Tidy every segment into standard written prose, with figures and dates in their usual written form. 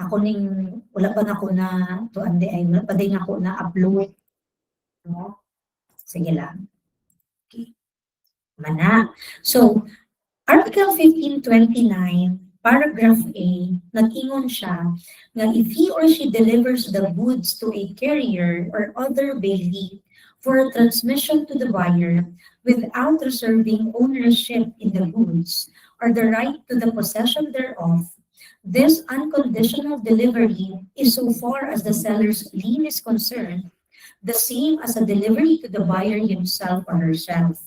ako ning wala pa nako na to ande ay wala pa din ako na upload, no? Sige lang. Okay. Mana. So, Article 1529, paragraph A, nag-ingon siya nga if he or she delivers the goods to a carrier or other bailey for transmission to the buyer without reserving ownership in the goods or the right to the possession thereof, this unconditional delivery is so far as the seller's lien is concerned, the same as a delivery to the buyer himself or herself.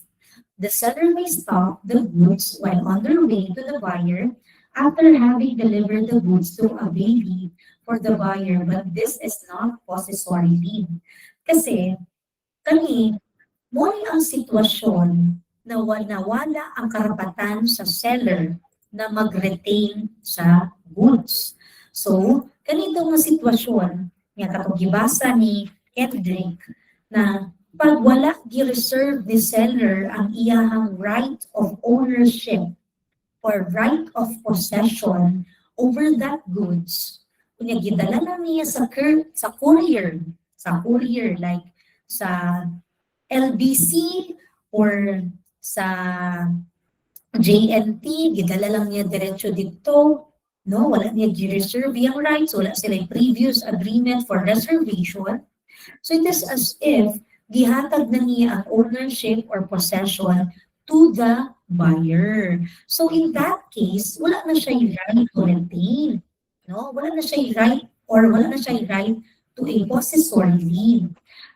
The seller may stop the goods while on their way to the buyer after having delivered the goods to a bailey for the buyer, but this is not possessory lien. Kasi, kani, muli ang sitwasyon na wala ang karapatan sa seller na mag-retain sa goods. So, ganito ang sitwasyon, nga katong gibasa ni Kendrick, na pag wala gi-reserve ni seller ang iyahang right of ownership or right of possession over that goods, kunya gidala na niya sa courier like sa LBC or sa JNT, gidala lang niya diretso dito, no? Wala niya gi-reserve yung rights, wala sila previous agreement for reservation. So it is as if gihatag na niya ang ownership or possession to the buyer. So in that case, wala na siya yung right to retain. No? Wala na siya yung right or wala na siya yung right to a possessory lien.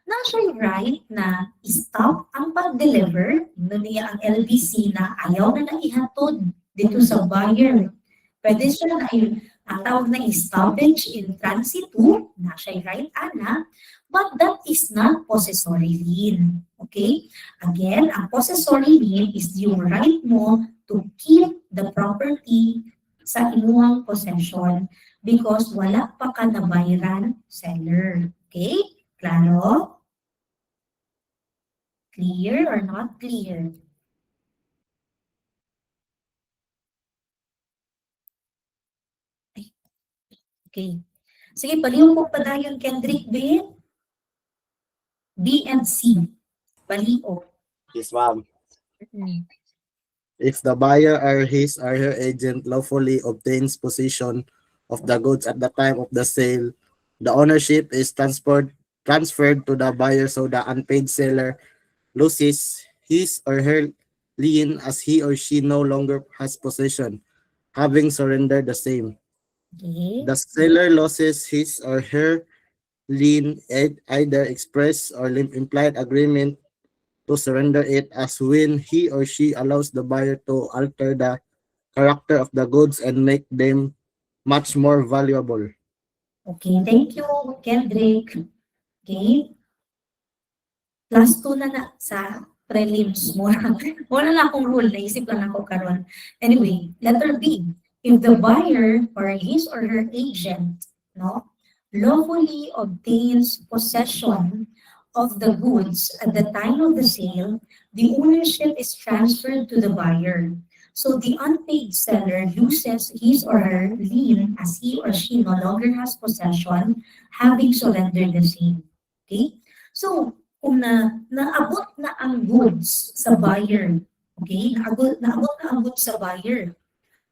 Na siya yung right na stop ang pag-deliver, no niya ang LBC na ayaw na ihatod dito sa buyer. Pwede siya na ang tawag na stoppage in transit to, na siya yung right, ana, but that is not possessory lien. Okay? Again, ang possessory lien is yung right mo to keep the property sa imuhang possession because wala pa ka nabayaran seller. Okay? Klaro? Clear or not clear? Okay. Sige, palihog po pa dayon Kendrick B. B and C. Palihog. Yes, ma'am. If the buyer or his or her agent lawfully obtains possession of the goods at the time of the sale, the ownership is transferred to the buyer so the unpaid seller loses his or her lien as he or she no longer has possession, having surrendered the same. Okay. The seller loses his or her lien either express or implied agreement to surrender it as when he or she allows the buyer to alter the character of the goods and make them much more valuable. Okay, thank you, Kendrick. Okay. Last 2 na sa prelims mo. Wala na akong rule, naisip lang ako karon. Anyway, letter B. If the buyer or his or her agent, no, lawfully obtains possession of the goods at the time of the sale, the ownership is transferred to the buyer. So the unpaid seller loses his or her lien as he or she no longer has possession, having surrendered the same. Okay? So, kung naabot na ang goods sa buyer, okay? Naabot na ang goods sa buyer.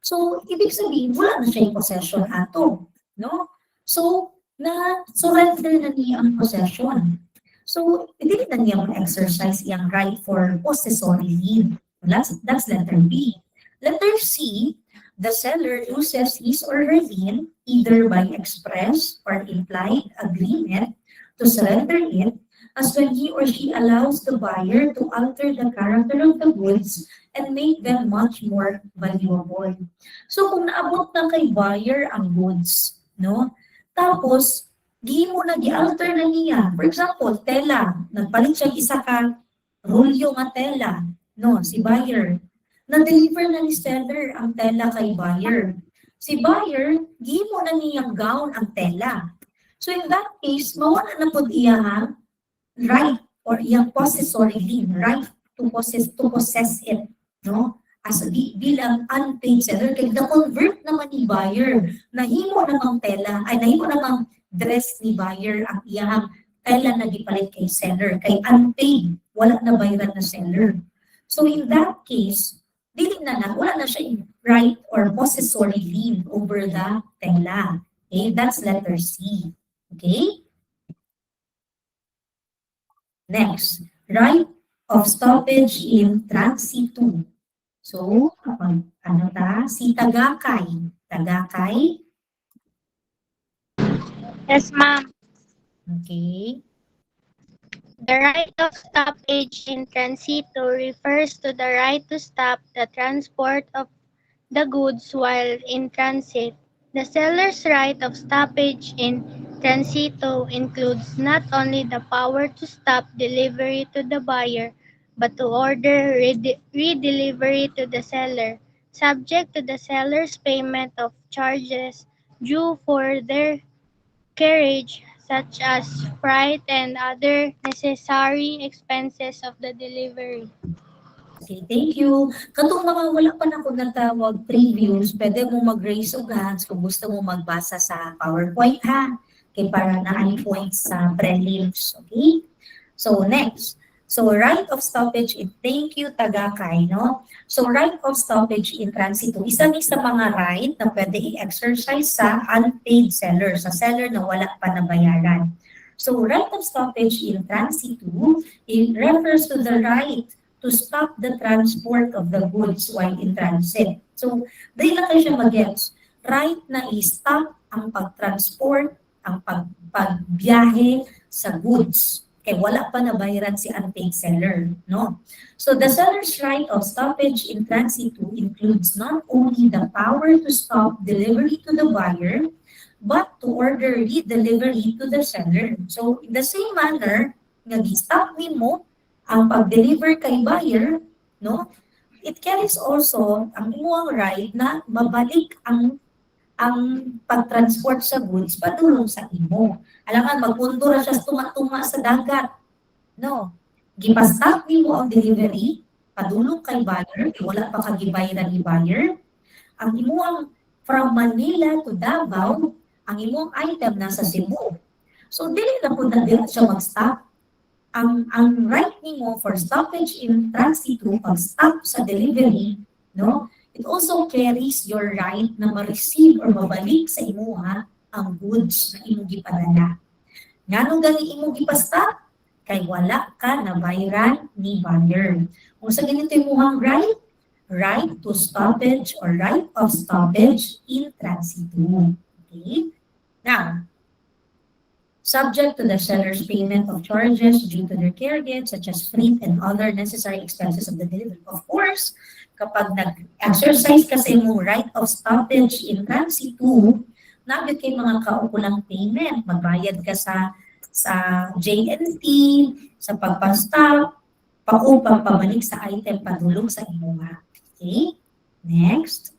So, ibig sabihin, wala na siya yung possession ato, no? So, na-surrender na niya ang possession. So, hindi na niya mag-exercise yung right for possessory lien. That's letter B. Letter C, the seller loses his or her lien either by express or implied agreement to surrender it as when he or she allows the buyer to alter the character of the goods and make them much more valuable. So kung naabot na kay buyer ang goods, no? Tapos, di mo na gi-alter na niya. For example, tela. Nagpalit siya isa ka rolyo nga tela. No, si buyer. Na-deliver na ni seller ang tela kay buyer. Si buyer, di mo na niyang gown ang tela. So in that case, mawala na po iyang right or iyang possessory lien, right to possess it. No? as bilang unpaid seller kay na-convert naman ni buyer. Nahimo namang tela, ay nahimo namang dress ni buyer ang iyang tela na gipalit kay seller. Kay unpaid, wala na bayaran na seller. So in that case, dili wala na siya yung right or possessory lien over the tela. Okay, that's letter C. Okay? Next, right of stoppage in transitu. So, ano ta? Si Tagakay. Tagakay. Yes, ma'am. Okay. The right of stoppage in transito refers to the right to stop the transport of the goods while in transit. The seller's right of stoppage in transito includes not only the power to stop delivery to the buyer, but to order redelivery to the seller, subject to the seller's payment of charges due for their carriage, such as freight and other necessary expenses of the delivery. Okay, thank you. Katong mga wala pa na ko natawag previews, pwede mo mag-raise of hands kung gusto mo magbasa sa PowerPoint ha. Okay, para na any points sa prelims. Okay? So next. So right of stoppage in, thank you Tagakay, no? So right of stoppage in transito, isa ni sa mga right na pwede i-exercise sa unpaid seller, sa seller na wala pa nabayaran. So right of stoppage in transito, it refers to the right to stop the transport of the goods while in transit. So, dahil na kayo siya mag-gets, right na i-stop ang pag-transport, ang pagbiyahe sa goods. Kaya wala pa nabayaran si unpaid seller, no? So, the seller's right of stoppage in transit includes not only the power to stop delivery to the buyer, but to order redelivery to the seller. So, in the same manner, nag-stop mo ang pag-deliver kay buyer, no? It carries also ang imuang right na mabalik ang pag-transport sa goods padulong sa imo. Alangan magpundo ra siya tuma sa dagat. No. Gipastop nimo ang delivery padulong kay buyer, wala pa kagibayaran ni buyer. Ang imuang from Manila to Davao, ang imuang item nasa Cebu. So dili na pud na siya mag-stop. Ang right nimo for stoppage in transito, pag-stop sa delivery, no? It also carries your right na ma-receive or mabalik sa imo ang goods na imo gipadala. Nganong gani imo gipastop? Kay wala ka na bayaran ni buyer. Kung sa ganito imong right, right to stoppage or right of stoppage in transito. Okay? Now, subject to the seller's payment of charges due to their carriage, such as freight and other necessary expenses of the delivery. Of course, kapag nag-exercise ka sa imong right of stoppage in transitu, nabit kay mga kaukulang payment, magbayad ka sa JNT, sa pagpastop, paupang pabalik sa item padulong sa imo. Okay? Next.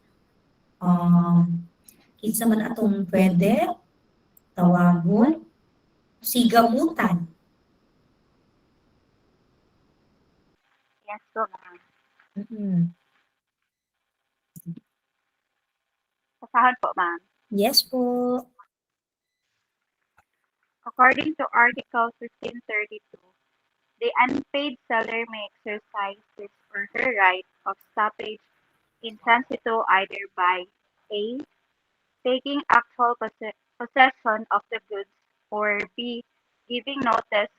Kinsa man atong pwede tawagon. Sigamutan. Yes po, ma'am. Pasahod po, ma'am. Yes po. According to Article 1532, the unpaid seller may exercise his or her right of stoppage in transito either by A. Taking actual possession of the goods, or B. Giving notice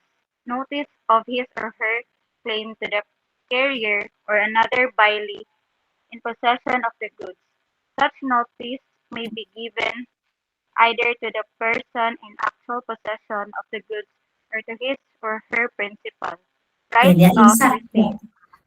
of his or her claim to the carrier or another bailee in possession of the goods. Such notice may be given either to the person in actual possession of the goods or to his or her principal. Right of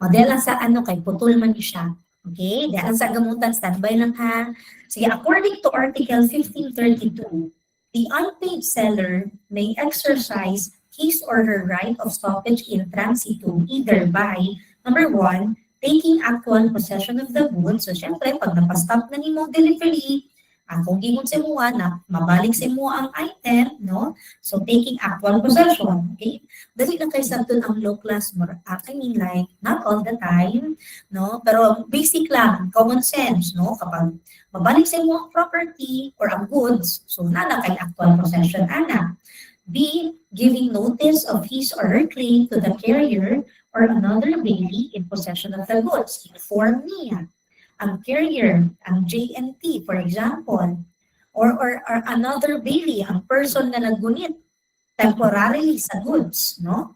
dahil sa ano kay putol man siya. Okay? Dahil sa gamutan, standby lang ha. Sige, according to Article 1532, the unpaid seller may exercise his or her right of stoppage in transitu either by, number 1, taking actual possession of the goods. So, syempre, pag napastop na nimo delivery, Kung gingon sa imo na mabalik sa imo ang item, no? So taking actual possession, okay? Dali na kay sabton ang low class mo. I mean like not all the time, no? Pero basic lang, common sense, no? Kapag mabalik sa imo ang property or ang goods, so nana kay actual possession ana. B, giving notice of his or her claim to the carrier or another bailee in possession of the goods. Inform niya ang carrier, ang JNT, for example, or another bailee, ang person na naggunit temporarily sa goods, no?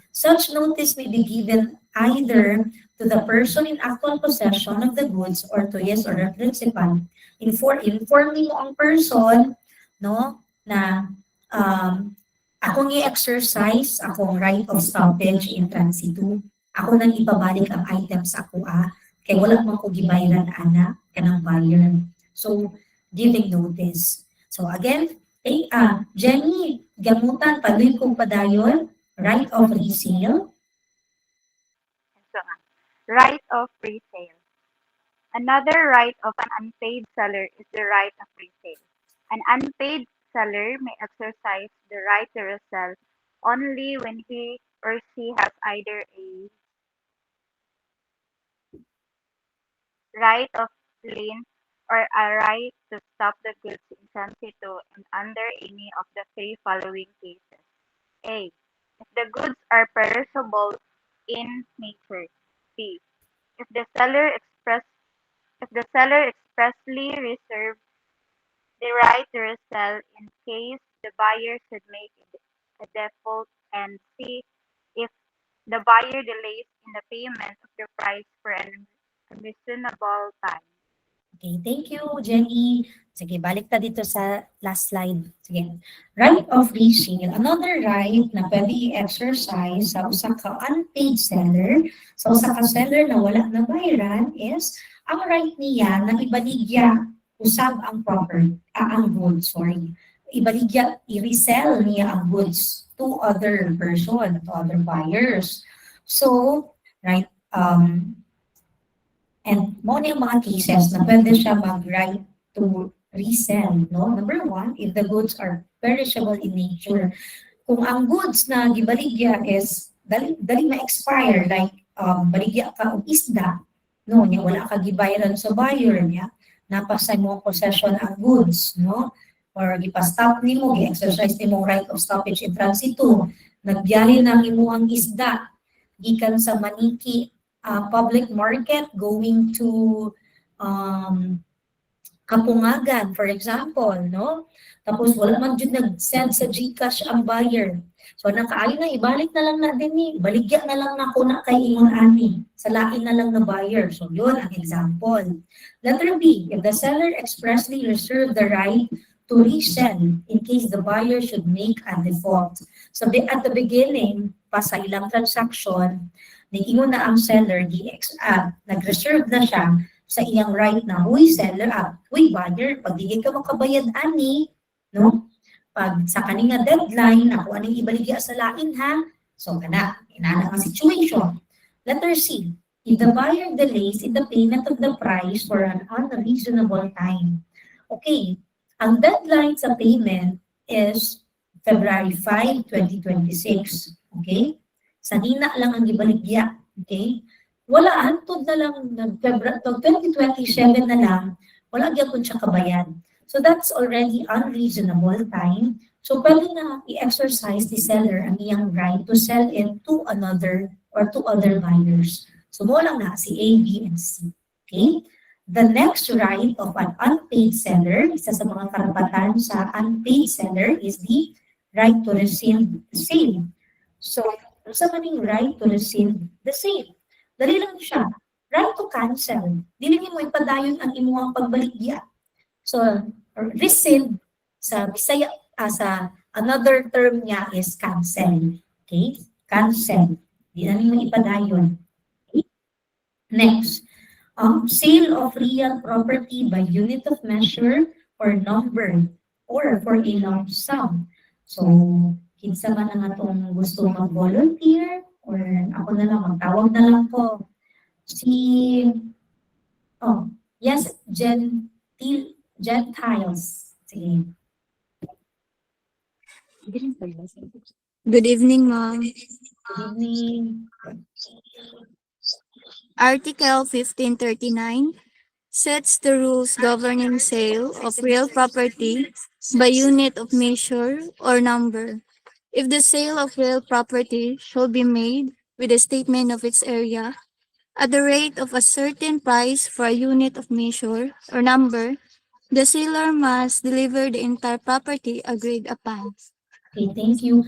Such notice may be given either to the person in actual possession of the goods or to his or her principal. Inform mo ang person, no, na akong i-exercise akong right of stoppage in transitu. Ako nang ipabalik ang items ako kay wala man ko gibayaran ana kanang buyer. So giving notice. So again, Jenny, gamutan paduy kong padayon, right of resale. So, right of resale. Another right of an unpaid seller is the right of resale. An unpaid seller may exercise the right to resell only when he or she has either a right of lien or a right to stop the goods in transitu and under any of the three following cases. A. If the goods are perishable in nature. B. If the seller expressly reserves the right to resell in case the buyer should make a default, and C. If the buyer delays in the payment of the price for an unreasonable time. Okay, thank you, Jenny. Sige, balik ta dito sa last slide. Sige. Right of resale. Another right na pwede i-exercise sa usa ka unpaid seller, sa usa ka seller na wala na bayaran is ang right niya na ibaligya usab ang ang goods, sorry. Ibaligya, i-resell niya ang goods to other person, to other buyers. So, right, and mo na yung mga cases na pwede siya mag-right to resell, no? Number one, if the goods are perishable in nature. Kung ang goods na gibaligya is dali ma-expire, like baligya ka og isda, no? Nya wala ka gibayaran sa buyer niya, napasay mo ang possession ang goods, no? Or gipa-stop nimo, gi-exercise nimo right of stoppage in transitu, nagyari na imo ang isda gikan sa Maniki public market going to Kapungagan, for example, no? Tapos wala man jud nag-send sa GCash ang buyer. So nakaayo na ibalik na lang na din ni, baligya na lang nako na kay ingon ani, sa lain na lang na buyer. So yun ang example. Letter B, if the seller expressly reserved the right to resell in case the buyer should make a default. So at the beginning, pa sa ilang transaction, nag-ingon na ang seller, nag-reserve na siya sa iyang right na, huy seller, huy buyer, pag di ka makabayad ani, no? Pag sa kaninga deadline, ako anong ibaligya sa lain ha? So kana, inana ang situation. Letter C, if the buyer delays in the payment of the price for an unreasonable time. Okay, ang deadline sa payment is February 5, 2026. Okay? Sanina lang ang ibaligya. Okay? Wala, hantod na lang, February 2027 na lang, wala gyapon siya kabayad. So that's already unreasonable time. So pwede na i-exercise the seller ang iyang right to sell it to another or to other buyers. So mo lang na si A, B, and C. Okay? The next right of an unpaid seller, isa sa mga karapatan sa unpaid seller is the right to rescind the sale. So, sa maning right to rescind the sale. Dali lang siya. Right to cancel. Dili mo ipadayon ang imuhang pagbaligya. So, rescind sa Bisaya, sa another term niya is cancel. Okay? Cancel. Di na mo ipadayon. Okay? Next, sale of real property by unit of measure or number or for a lump sum. So, kinsa man ang atong gusto mag-volunteer or ako na lang, magtawag na lang po. Yes, Gentiles. Sige. Good evening, ma'am. Good evening. Article 1539 sets the rules governing sale of real property by unit of measure or number. If the sale of real property shall be made with a statement of its area at the rate of a certain price for a unit of measure or number, the seller must deliver the entire property agreed upon. Okay, thank you.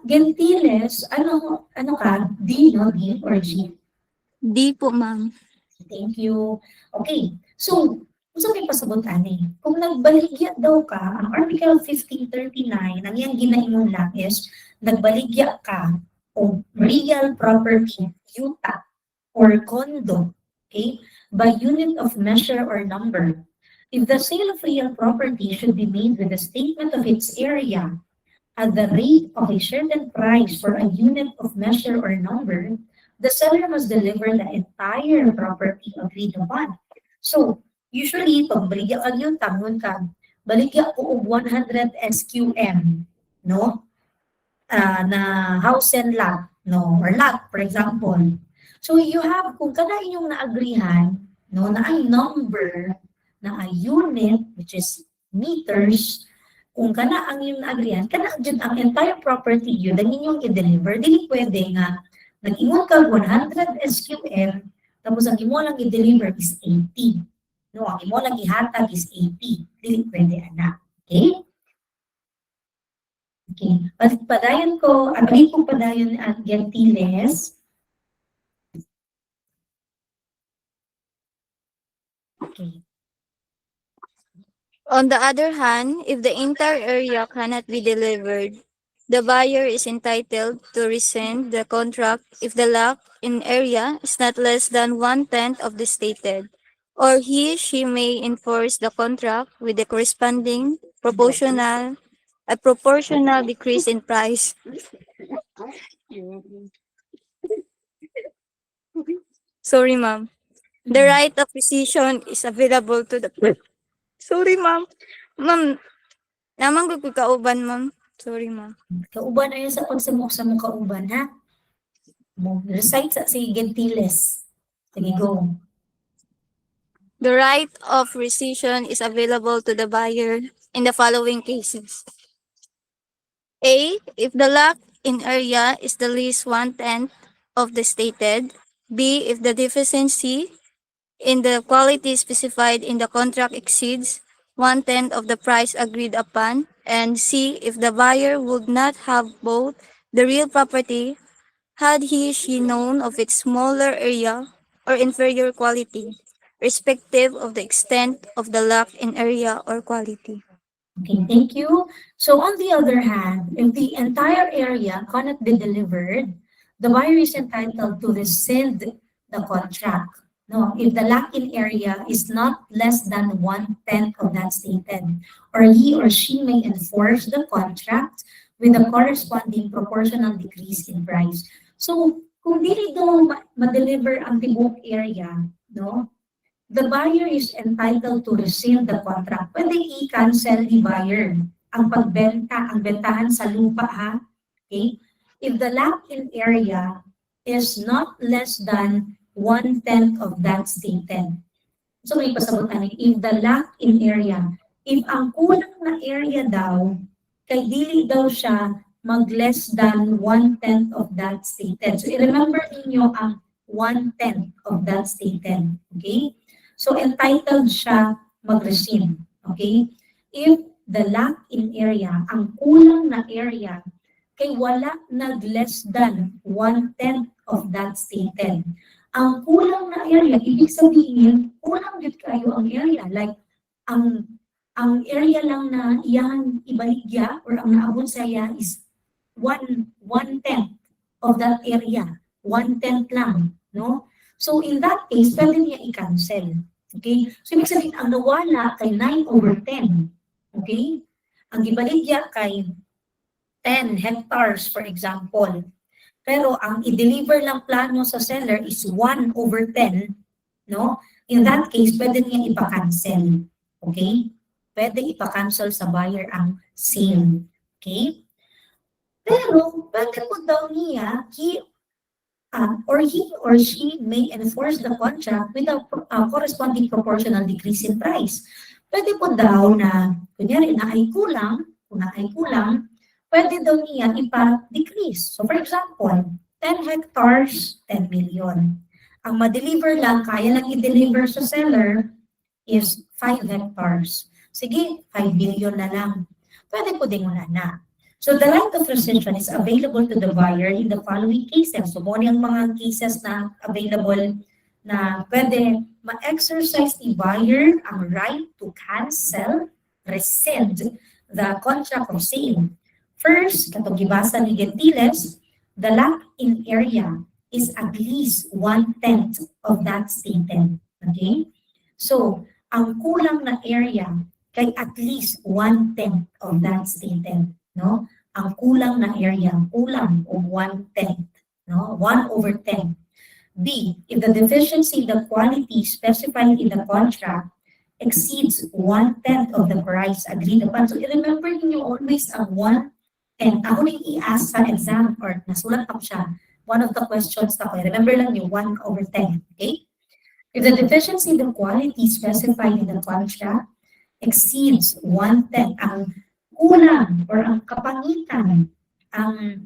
Gentiles, ano ka? D, no? D or G? Di po, ma'am. Thank you. Okay, so, kung sa may pasabot ani, kung nagbaligya daw ka, ang Article 1539, ang yan ginaingon lang is, nagbaligya ka o real property, yuta, or condo, okay, by unit of measure or number. If the sale of real property should be made with a statement of its area at the rate of a certain price for a unit of measure or number, the seller must deliver the entire property agreed upon. So, usually, pag baligya ka yun, tangon ka, baligya ko og 100 SQM, no? Na house and lot, no? Or lot, for example. So, you have, kung kada inyong naagrihan, no, na ang number, na a unit, which is meters, kung kana ang yung naagrihan, kana dyan ang entire property yun, ang inyong i-deliver, dili pwede nga, nag-ingon ka 100 SQM, tapos ang imo lang i-deliver is 80. No, ang imo lang ihatag is 80. Dili pwede, ana. Okay? Okay. Padayon ko, abay ko padayon at Gentiles. Okay. On the other hand, if the entire area cannot be delivered, the buyer is entitled to rescind the contract if the lot in area is not less than 1/10 of the stated, or she may enforce the contract with the corresponding proportional decrease in price. Sorry, ma'am. The right of rescission is available to the... Sorry, ma'am. Ma'am, naman ko kauban, ma'am. Sorry, ma'am. Kauban ayon sa pagsamok sa mong kauban, ha? Mo recite sa si Gentiles. Sige, go. The right of rescission is available to the buyer in the following cases. A, if the lot in area is the least 1/10 of the stated. B, if the deficiency in the quality specified in the contract exceeds 1/10 of the price agreed upon. And C, if the buyer would not have bought the real property had she known of its smaller area or inferior quality, respective of the extent of the lot in area or quality. Okay, thank you. So on the other hand, if the entire area cannot be delivered, the buyer is entitled to rescind the contract. No, if the lot-in area is not less than 1/10 of that stated, or he or she may enforce the contract with a corresponding proportional decrease in price. So, kung dili daw ma-deliver ang tibuok area, no, the buyer is entitled to rescind the contract. Pwede i-cancel ni buyer ang pagbenta, ang bentahan sa lupa, ha? Okay? If the lot-in area is not less than 1/10 of that stated. So may pasabutan, if the lot-in area, if ang kulang na area daw, kay dili daw siya mag less than 1/10 of that stated. So i-remember ninyo ang 1/10 of that stated. Okay? So entitled siya mag-rescind. Okay? If the lot-in area, ang kulang na area, kay wala nag less than 1/10 of that stated. Ang kulang na area, ibig sabihin, kulang din kayo ang area. Like, ang area lang na iyan ibaligya or ang naabot sa iya is 1/10 of that area. 1/10 lang, no? So, in that case, pwede niya i-cancel. Okay? So, ibig sabihin, ang nawala kay 9/10. Okay? Ang ibaligya kay 10 hectares, for example. Pero ang i-deliver lang plano sa seller is 1/10, no? In that case, pwede niya ipa-cancel. Okay? pwede ipa-cancel sa buyer ang sale. Okay? Pero, pwede po daw niya, he or she may enforce the contract with a corresponding proportional decrease in price. Pwede po daw na, kunyari, kung na ay kulang, pwede daw niya ipa-decrease. So, for example, 10 hectares, 10 million. Ang ma-deliver lang, kaya lang i-deliver sa seller is 5 hectares. Sige, 5 million na lang. Pwede po din wala na. So the right of rescission is available to the buyer in the following cases. So muna yung mga cases na available na pwede ma-exercise ni buyer ang right to cancel, rescind the contract of sale. First, katong gibasa ni Gentiles, the lock-in area is at least 1/10 of that stated. Okay? So, ang kulang na area kay at least 1/10 of that stated. No? Ang kulang na area, kulang of 1/10, no? 1/10. B, if the deficiency in the quality specified in the contract exceeds 1/10 of the price agreed upon. So remember niyo always ang 1/10. Ako rin i-ask sa exam or nasulat ako siya. One of the questions na ko, remember lang yung 1/10, okay? If the deficiency in the quality specified in the contract exceeds 1/10, ang kulang or ang kapangitan, ang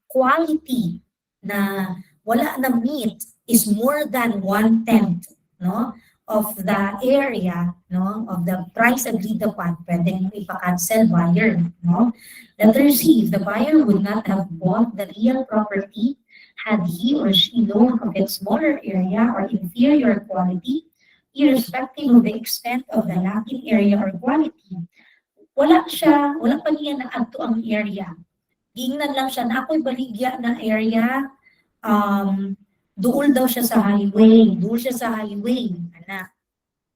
quality na wala na meet is more than 1/10, no, of the area, no, of the price agreed upon, pwedeng ipa-cancel buyer, no. Letter C, if the buyer would not have bought the real property had he or she known of its smaller area or inferior quality, irrespective of the extent of the lacking area or quality, wala pa niya na-adto ang area. Giingnan lang siya na ako'y baligya na area, duol daw siya sa highway, anak.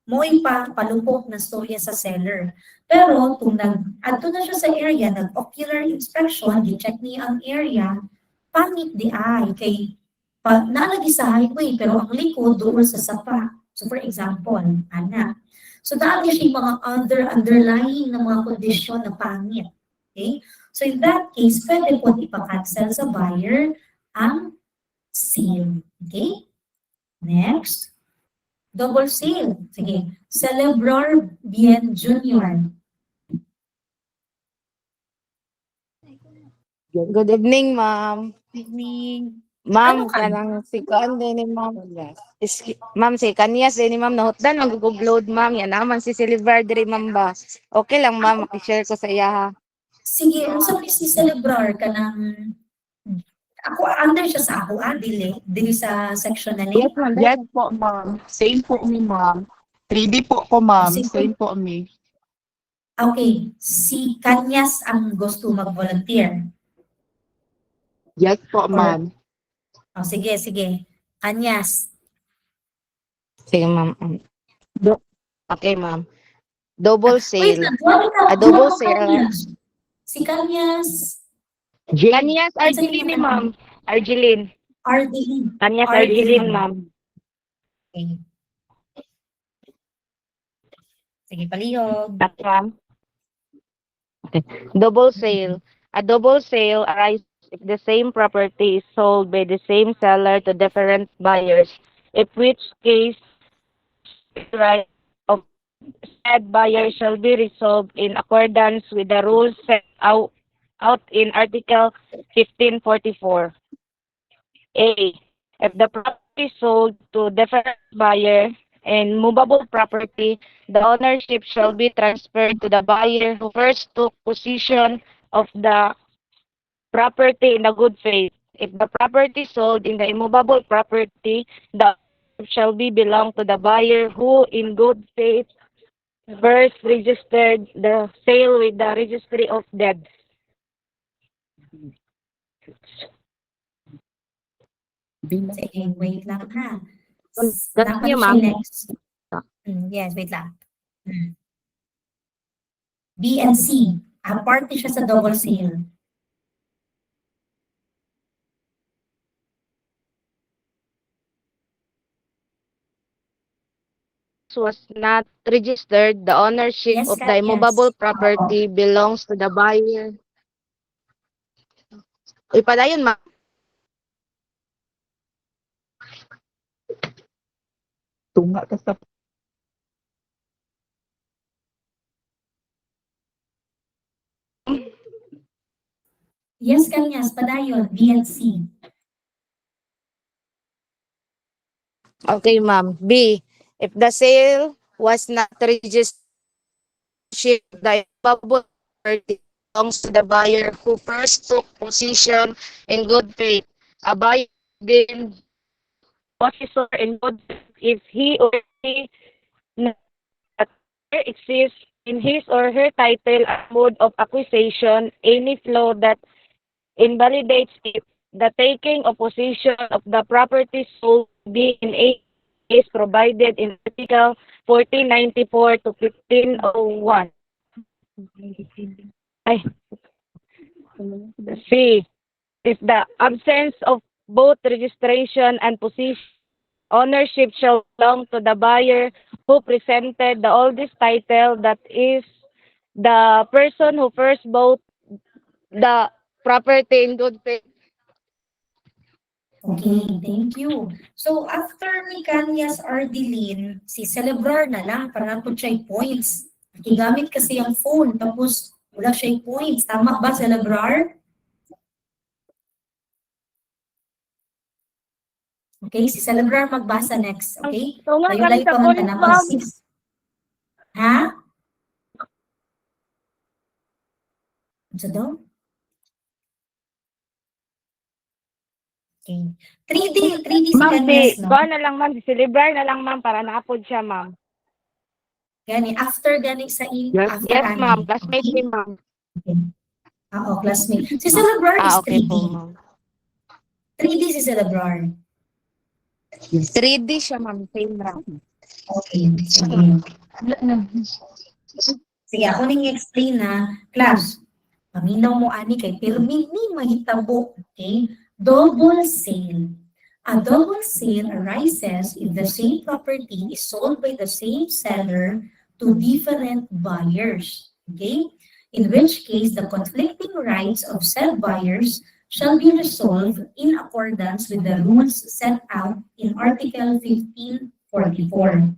Mo'y palupok na storya sa seller. Pero, kung nag-adto na siya sa area, nag-ocular inspection, gi-check niya ang area, pangit di ay, kay nalagi sa highway, pero ang likod doon sa sapa. So, for example, anak. So, dahil siya yung mga underlying na mga kondisyon na pangit. Okay? So, in that case, pwede po ipa-cancel sa buyer ang sale. Okay? Next. Double sale. Sige. Celebrar Bien Junior. Good evening, ma'am. Evening. Ma'am, Ano ka? kanang si Kuan din ni ma'am. Ma'am, si Kanyas din ni ma'am. Nahutdan, mag-upload, ma'am. Yan naman si Silver diri, ma'am ba? Okay lang, ma'am. I-share ko sa iya, ha. Sige, ang sabi si Celebrar ka ng ako, under siya sa ako, dili sa section na ni. Yes po, ma'am. Same po mi, ma'am. 3D po ko, ma'am. Sige. Same po mi. Okay, si Kanyas ang gusto mag-volunteer. Yes po, ma'am. Oh, sige. Kanyas. Sige, ma'am. Okay, ma'am. Double Wait sale. lang, double double sale. Kanyas. Si Kanyas, Kanyas Argeline, ma'am. Argeline. RDE. Kanyas Argeline. Argeline, ma'am. Okay. Sige, palihog. That, ma'am. Okay. Double sale. A double sale arises if the same property is sold by the same seller to different buyers, in which case the right of said buyer shall be resolved in accordance with the rules set out in Article 1544. A. If the property is sold to different buyer and movable property, the ownership shall be transferred to the buyer who first took possession of the property in a good faith. If the property sold in the immovable property, the ownership shall be belong to the buyer who in good faith first registered the sale with the registry of deeds. Sige, wait lang ha. That's Dapat you, siya ma'am. next. Yes, wait lang. B and C. Party siya sa double sale. was not registered, the ownership Yes, of the Kanyas. immovable property belongs to the buyer. Uy, padayon, ma'am. Tunga ka sa Yes, Kanyas, padayon, B and C. Okay, ma'am. B, if the sale was not registered, the immovable property belongs to the buyer who first took possession in good faith. A buyer gained possessor in good faith if he or she knows that there exists in his or her title and mode of acquisition any flaw that invalidates it. The taking of possession of the property sold be in a is provided in Article 1494 to 1501. Ay. C. If the absence of both registration and possession, ownership shall belong to the buyer who presented the oldest title, that is, the person who first bought the property in good faith. Okay, thank you. So, after ni Kanyas Ardilin, si Celebrar na lang para po siya points. Nakigamit kasi ang phone, tapos wala siya points. Tama ba, Celebrar? Okay, si Celebrar magbasa next, okay? So nga, Layo-layo sa pa man points, tanang ma'am. 6. Ha? Ano daw? Okay. 3D si Ma'am, Kanyas, no? kuha na lang, ma'am. Celebrar na lang, ma'am, para na-upload siya, ma'am. Gani, after gani sa after Yes, Andy. ma'am. Classmate Okay? ni ma'am. Oo, classmate. Si Celebrar is Okay 3D. po, ma'am. 3D si Celebrar. 3D siya, ma'am. Same round. Okay. Sige. Sige, ako nang explain na, class. Paminaw mo ani kay pirmi ni mahitabo. Okay? Double sale. A double sale arises if the same property is sold by the same seller to different buyers. Okay? In which case, the conflicting rights of said buyers shall be resolved in accordance with the rules set out in Article 1544.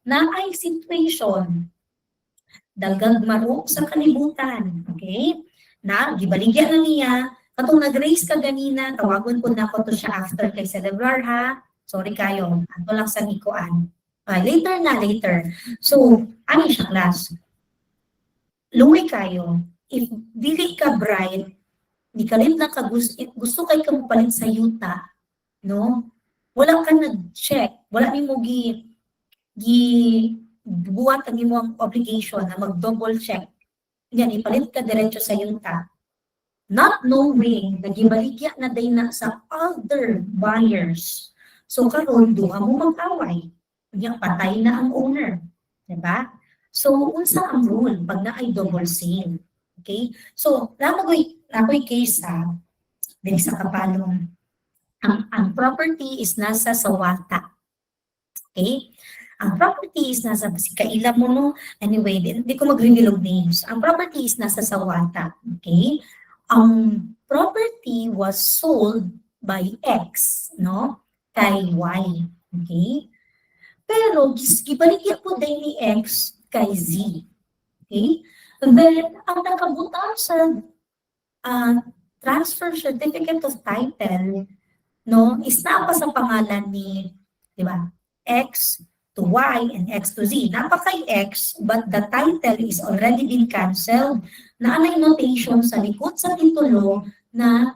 Na ay situation, dagag maro sa kalibutan. Okay? Na, gibaligyan na niya, katong nag-raise ka ganina, tawagon ko na ko to siya after kay Celebrar ha. Sorry kayo, ato lang sa nikuan. Later. So, ano siya class? Luwi kayo. If dili ka bright, di ka rin ka gusto kay ka mupalit sa yuta, no? Wala ka nag-check, wala ni mo buhat ang imong obligation na mag-double check. Yan, ipalit ka diretso sa yuta. Not knowing na gibaligya na day na sa other buyers. So karon duha mo mag-away. Yang patay na ang owner. Diba? So, unsa ang rule pag na ay double sale? Okay? So, nakoy case dili sa kapalong. Ang property is nasa sawata. Okay? Ang property is nasa, si kaila mo no, anyway, di ko mag-reveal of names. Ang property is nasa Sawata, okay? Ang property was sold by X, no? Kay Y, okay? Pero, gibaligyan po din ni X kay Z, okay? And then, ang nakabuta sa transfer certificate of title, no, is napa sa pangalan ni, di ba, X to Y and X to Z. Napakay X, but the title is already been canceled. Na anay notation sa likod sa titulo na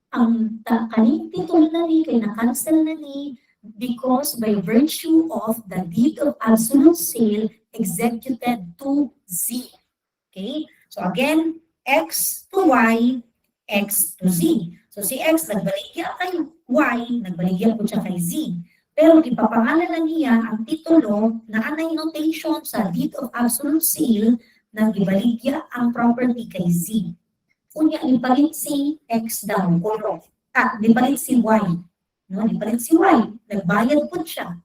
ang kaning titulo na ni kay na-cancel na ni because by virtue of the deed of absolute sale executed to Z. Okay? So again, X to Y, X to Z. So si X nagbaligya kay Y, nagbaligya po siya kay Z. Pero ipapangalan na niya ang titulo na anay notation sa deed of absolute sale na gibaligya ang property kay Z. Kunya, ipalit si X daw, ipalit si Y. No, ipalit si Y. Nagbayad po siya.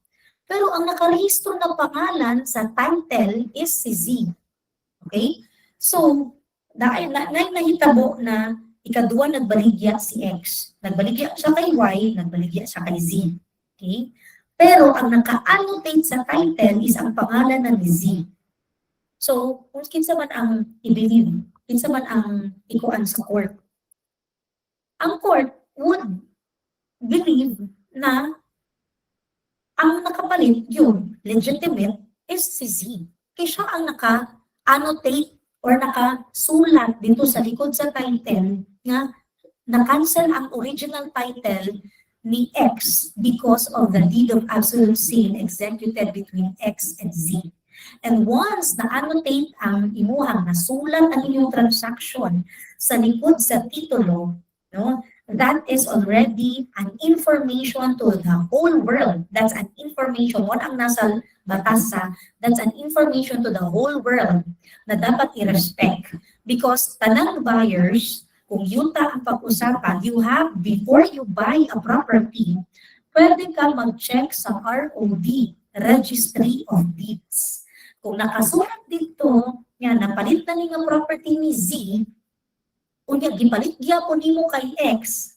Pero ang nakarehistro na pangalan sa title is si Z. Okay? So, dahil nahitabo na ikaduwa nagbaligya si X. Nagbaligya siya kay Y, nagbaligya siya kay Z. Okay? Pero ang naka-annotate sa title is ang pangalan ng Z. So, kung kinsa man ang i-believe, kinsa man ang ikuan sa court. Ang court would believe na ang nakapalit yung legitimate is si Z. Kaya siya ang naka-annotate or nakasulat dito sa likod sa title nga na-cancel ang original title ni X because of the deed of absolute sale executed between X and Z. And once na-annotate ang imuhang nasulat ang inyong transaction sa likod sa titulo, no, that is already an information to the whole world. That's an information. What ang nasa batas sa, that's an information to the whole world na dapat i-respect. Because tanang buyers, kung yuta ang pag-usapan, you have, before you buy a property, pwede ka mag-check sa ROD, Registry of Deeds. Kung nakasulat dito, yan, napalit na niya property ni Z, unya gipalit gyapon nimo kay X.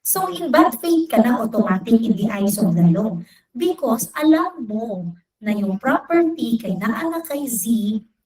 So in bad faith ka na automatic in the eyes of the law because alam mo na yung property kay naa na kay Z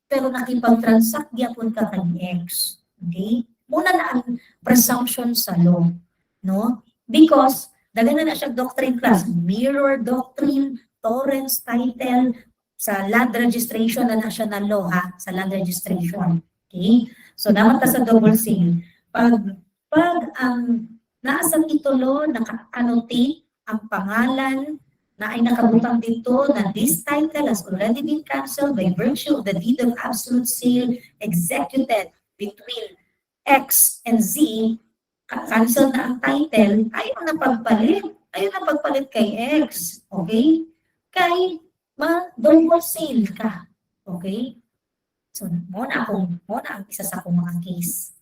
pero nakipag-transact gyapon ka kay X. Okay? Muna na ang presumption sa law, no? Because daghan na siya doctrine class, mirror doctrine, Torrens title, sa land registration na siya na law ha, sa land registration. Okay? So, dapat sa double sale. Pag ang nasa titulo, naka-annotate ang pangalan na ay nakabutang dito na this title has already been cancelled by virtue of the deed of absolute sale executed between X and Z, cancel na ang title, ayaw na pagpalit kay X. Okay? Kay double sale ka. Okay? So, muna ang isa sa akong mga case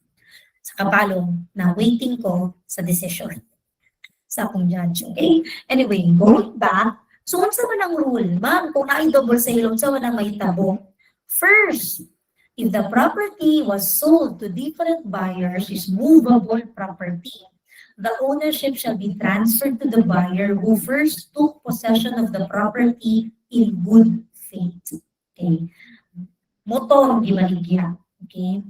sa kabalong na waiting ko sa decision sa akong judge. Okay? Anyway, going back, so unsa man ang rule? Ma'am, kung naay double sale, unsa man ang mahitabo? First, if the property was sold to different buyers, is movable property, the ownership shall be transferred to the buyer who first took possession of the property in good faith. Okay? Motor ang gibaligya. Okay?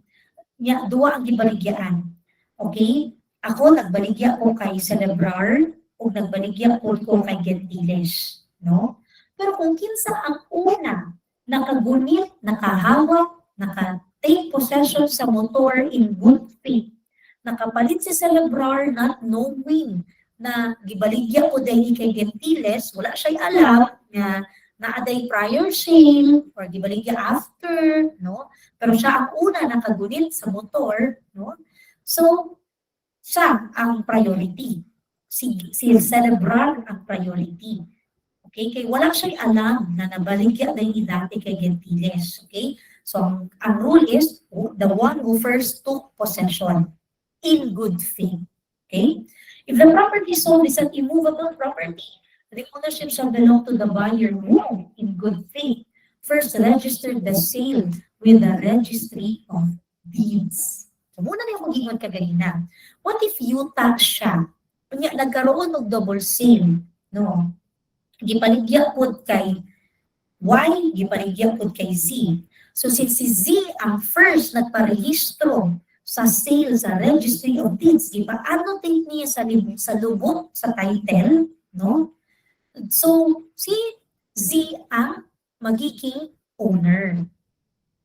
Duwa ang gibaligyaan. Okay? Ako, nagbaligya ko kay Celebrar o nagbaligya ko kay Gentiles. No? Pero kung kinsa ang una, nakagunit, nakahawak, naka-take possession sa motor in good faith, nakapalit si Celebrar not knowing na gibaligya ko dahil kay Gentiles, wala siya'y alam na naaday prior sale or gibaligya after, no? Pero siya ang una nakagunit sa motor, no? So, siya ang priority. Si Celebrar ang priority. Okay? Kaya wala siya'y alam na nabaligya dahil dati kay Gentiles. Okay? So, ang rule is the one who first took possession in good faith. Okay? If the property sold is an immovable property, the ownership shall belong to the buyer who, in good faith, first registered the sale with the Registry of Deeds. So, muna na yung mag-ingon kaganina. What if yuta siya? Nagkaroon ng double sale, no? Gipaligya po kay Y, gipaligya po kay Z. So, since si Z ang first nagparehistro sa sale sa Registry of Deeds, ipa-annotate niya sa lubot sa title, no? So, si Z ang magiging owner.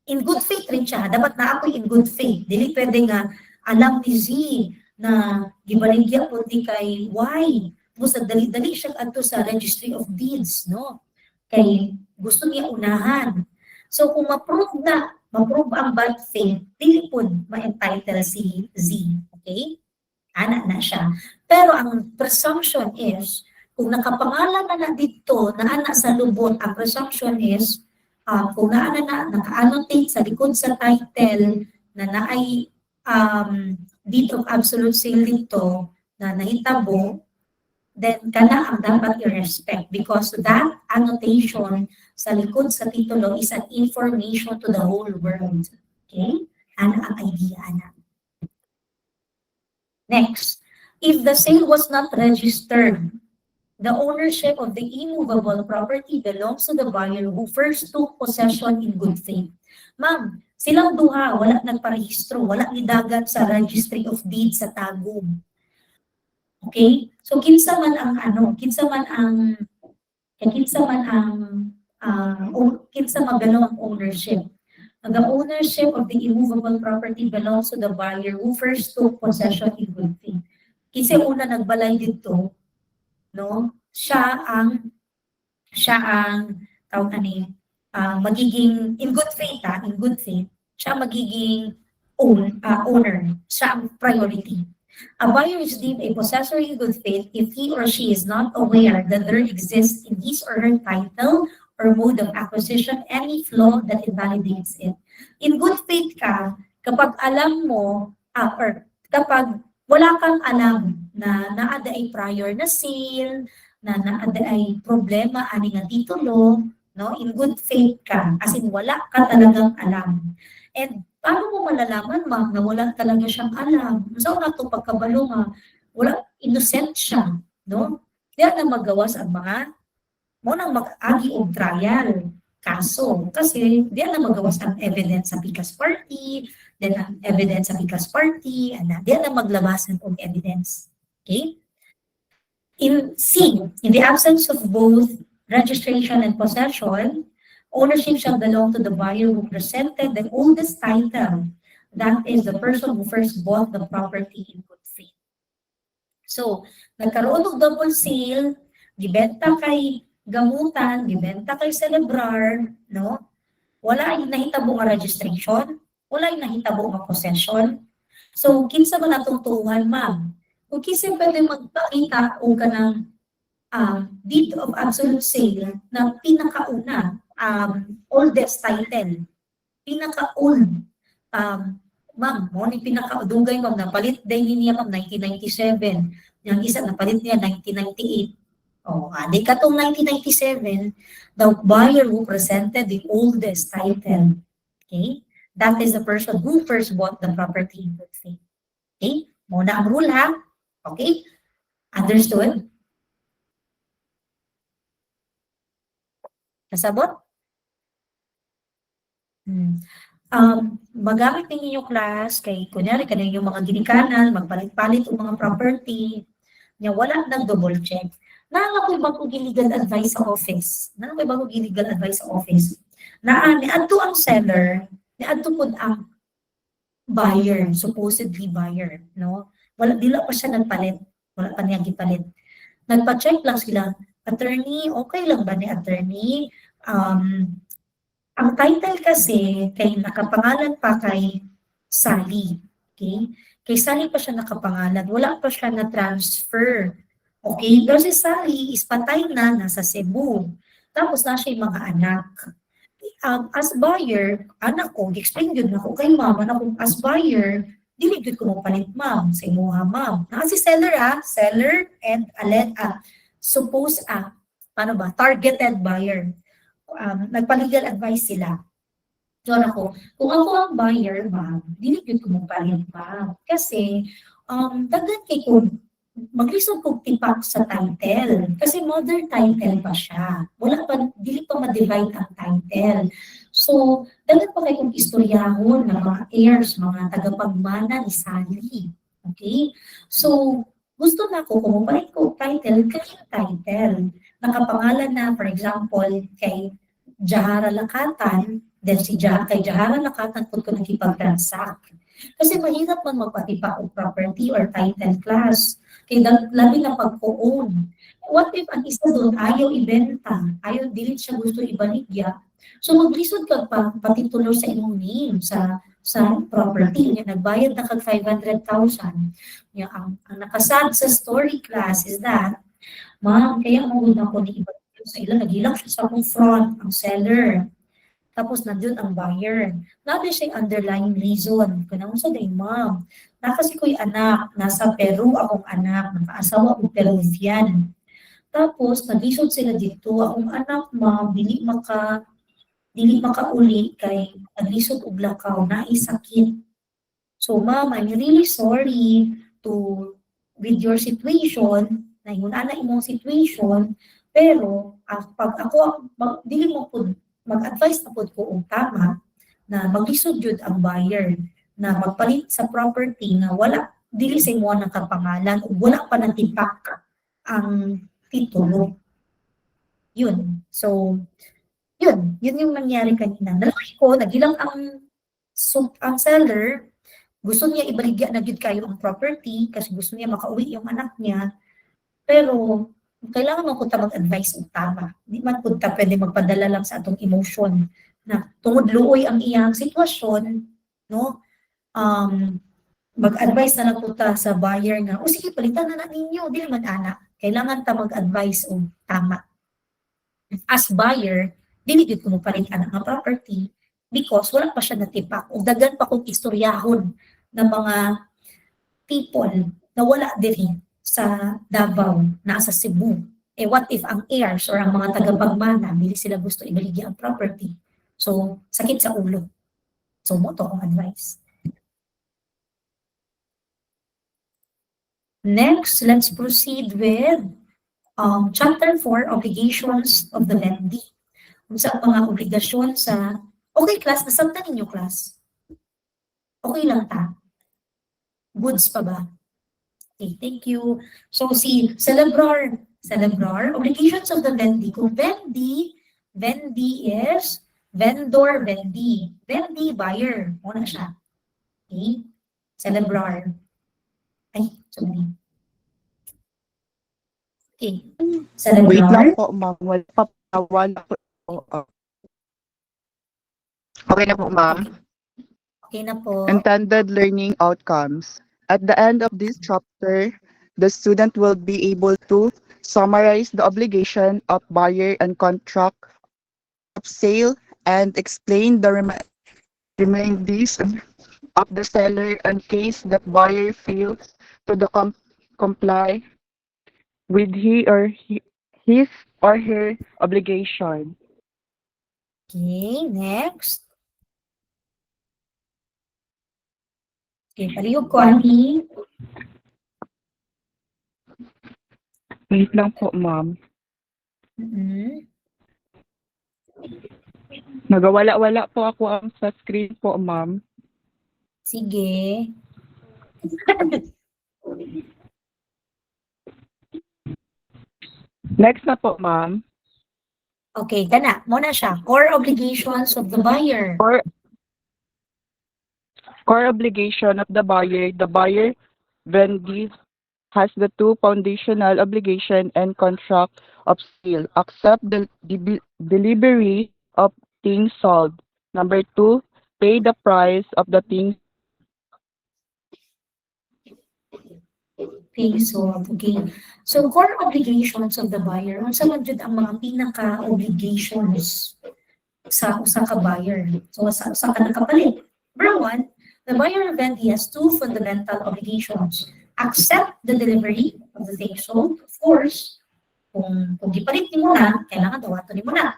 In good faith rin siya. Dapat na ako in good faith. Dili pwede nga alam ni Z na gibaligya po di kay Y. Tapos nagdali-dali siya adto sa Registry of Deeds, no? Kay gusto niya unahan. So, kung ma-prove ang bad faith, dili po ma-entitle si Z. Okay? Ana na siya. Pero ang presumption is, kung nakapangalan na dito, na sa lubot, ang presumption is, kung naka-annotate sa likod sa title, na naay deed of absolute sale dito, na nahitabo, then kana ang dapat i-respect because that annotation sa likod sa titulo is an information to the whole world. Okay? Ana ang idea, ana. Next, if the sale was not registered, the ownership of the immovable property belongs to the buyer who first took possession in good faith. Ma'am, silang duha, wala nagparehistro, wala nidagan sa registry of deeds sa tagum. Okay? So kinsa man ang ownership. The ownership of the immovable property belongs to the buyer who first took possession in good faith. Kasi una nagbalay dito, no? Siya ang tawag ani, magiging in good faith, siya magiging owner, siya ang priority. A buyer is deemed a possessor in good faith if he or she is not aware that there exists in his or her title or mode of acquisition any flaw that invalidates it. In good faith ka, kapag alam mo, or kapag wala kang alam na naada ay prior na sale, na naada ay problema ani nga titulo, no? In good faith ka, as in wala ka talagang alam. And paano mo malalaman, ma'am, na wala talaga siyang alam? So, na ito pagkabalo nga, wala, innocent siya, no? Kaya na magawas ang mga, mo nang mag-agi og trial, kaso, kasi di na magawas ang evidence sa Picas Party, then ang evidence sa Picas Party, di na maglabasan og evidence. Okay? In C, in the absence of both registration and possession, ownership shall belong to the buyer who presented the oldest title. That is the person who first bought the property in good faith. So, nagkaroon ng double sale, gibenta kay gamutan, gibenta kay celebrar, no? Wala yung nahitabo nga registration, wala yung nahitabo nga possession. So, kinsa man atong tuuhan, ma'am? Kung kinsa pwede magpakita o ka ng deed of absolute sale na pinakauna, oldest title, pinaka-old, ma'am, mo ni pinaka-dugay, ma'am, napalit din niya, ma'am, 1997, yung isa napalit niya 1998. Di katong 1997, the buyer who presented the oldest title, okay, that is the person who first bought the property in good faith. Okay, muna ang rule, ha? Okay, understood? Kasabot? Magamit ninyo yung class kay kunyari kanina yung mga ginikanan, magpalit-palit yung mga property, niya wala nang double check. Nang ako'y bago legal advice sa office. Ni adto ang seller, ni adto pud ang buyer, supposedly buyer, no? Dila pa siya nagpalit, wala pa niya gipalit. Nagpa-check lang sila, attorney, okay lang ba ni attorney? Ang title kasi kay nakapangalan pa kay Sally, okay? Kay Sally pa siya nakapangalan, wala pa siya na transfer. Okay, pero si Sally is patay na, nasa Cebu. Tapos na siya yung mga anak. As buyer, anak ko, explain yun ako kay mama na kung as buyer, dili ko mapalit, ma'am, sa imuha, ma'am. Si seller, seller and targeted buyer. Nagpa-legal advice sila. So ako, kung ako ang buyer, ma'am, dili ko mapalit, ma'am. Kasi, dagdag kay ko, maglisod kong tipak sa title. Kasi modern title pa siya. Dili pa ma-divide ang title. So, dapat pa kayo kong istoryahon ng mga heirs, mga tagapagmana ni Sally. Okay? So, gusto na ko, kung mapalit ko title, kanyang title. Nakapangalan na, for example, kay Jahara Lakatan, then kay Jahara Lakatan kung ko nakipag-transact. Kasi mahirap man magpatipa o property or title class. Kaya labi na pag-own. What if ang isa doon ayaw ibenta? Ayaw, dili siya gusto ibaligya. So maglisod ka pa, patitulo sa inyong name, sa property. Nagbayad na kag 500,000. Ang nakasad sa story class is that, ma'am, kaya muna ko ni ibaligya sa ila, nagilang siya sa akong front, ang seller. Tapos nandun ang buyer. Nabi siya underlying reason. Kung sa day, ma'am, nakasi ko'y anak, nasa Peru akong anak, nakaasawa akong Peruvian. Tapos, nag-isod sila dito, akong anak, ma'am, dili makauli kay nag-isod og lakaw, naisakit. So, ma'am, I'm really sorry with your situation, na yun ana imong situation, pero pag ako dili mo pud mag-advise na pud ko og tama na maglisod jud ang buyer na magpalit sa property na wala dili sa imo nang kapangalan ug wala pa natipak ang titulo. Yun. So, yun yung nangyari kanina. Nalaki ko, nagilang ang seller, gusto niya ibaligya na gid kayo ang property kasi gusto niya makauwi yung anak niya. Pero kailangan mo punta mag-advise og tama. Di man punta pwede magpadala lang sa atong emotion na tungod luoy ang iyang sitwasyon, no? Mag-advise na lang punta sa buyer nga, o sige, palitan na ninyo, di man ana. Kailangan ta mag-advise og tama. As buyer, dili gid ko mo palitan ang property because wala pa siya natipak. O dagan pa kong istoryahon ng mga people na wala diri sa Davao, na sa Cebu. Eh what if ang heirs or ang mga tagapagmana, dili sila gusto ibaligya ang property. So, sakit sa ulo. So, mo to akong advice. Next, let's proceed with Chapter 4, Obligations of the Lendee. Sa mga obligasyon sa... Okay, class, nasabtan ninyo, class? Okay lang ta? Goods pa ba? Okay, thank you. So, si celebrar, obligations of the vendee. Kung vendee is vendor, vendee. Vendee, buyer. Muna siya. Okay? Celebrar. Ay, sorry. Okay. Wait lang Celebrar. po, ma'am. Wala po. Okay na po, ma'am. Okay na po. Intended learning outcomes. At the end of this chapter, the student will be able to summarize the obligation of buyer and contract of sale and explain the remedies of the seller in case that buyer fails to comply with his or her obligation. Okay, next. Okay, palihog ko, Ani. Wait lang po, ma'am. Nagawala-wala po ako sa screen po, ma'am. Sige. Next na po, ma'am. Okay, gana. Muna siya. Core obligations of the buyer. Core obligation of the buyer vendee has the two foundational obligation and contract of sale. Accept the delivery of things sold. Number 2, pay the price of the things. Okay, so core obligations of the buyer, unsa man jud ang mga pinaka-obligations sa usa ka buyer. So sa ka nakapalit. Number 1, the buyer vendee has two fundamental obligations. Accept the delivery of the things sold. Of course, kung gipalit nimo na, kailangan dawaton nimo na.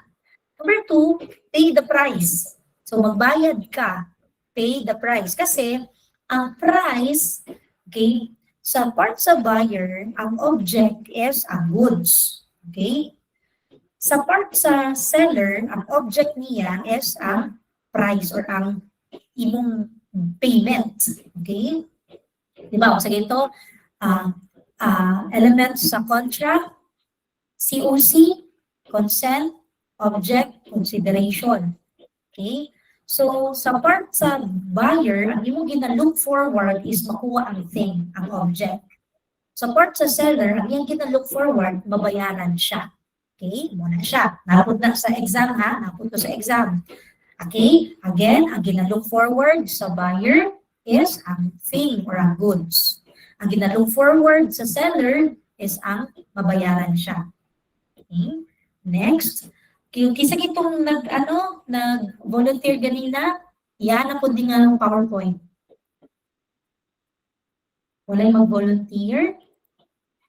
Number 2, pay the price. So magbayad ka, pay the price. Kasi ang price, okay, sa part sa buyer, ang object is ang goods. Okay? Sa part sa seller, ang object niya is ang price or ang imong payment. Okay? Diba? O sa ganito, elements sa contract, COC, consent, object, consideration. Okay? So, sa part sa buyer, ang imo gina-look forward is makuha ang thing, ang object. Sa part sa seller, ang iyang gina-look forward, mabayaran siya. Okay? Muna siya. Naput na sa exam, ha? Naput ko sa exam. Okay? Again, ang gina-look forward sa buyer is ang thing or ang goods. Ang gina-look forward sa seller is ang mabayaran siya. Okay? Next, Kisa kitong nag-volunteer ganina, yan na po din nga ng PowerPoint. Wala'y mag-volunteer,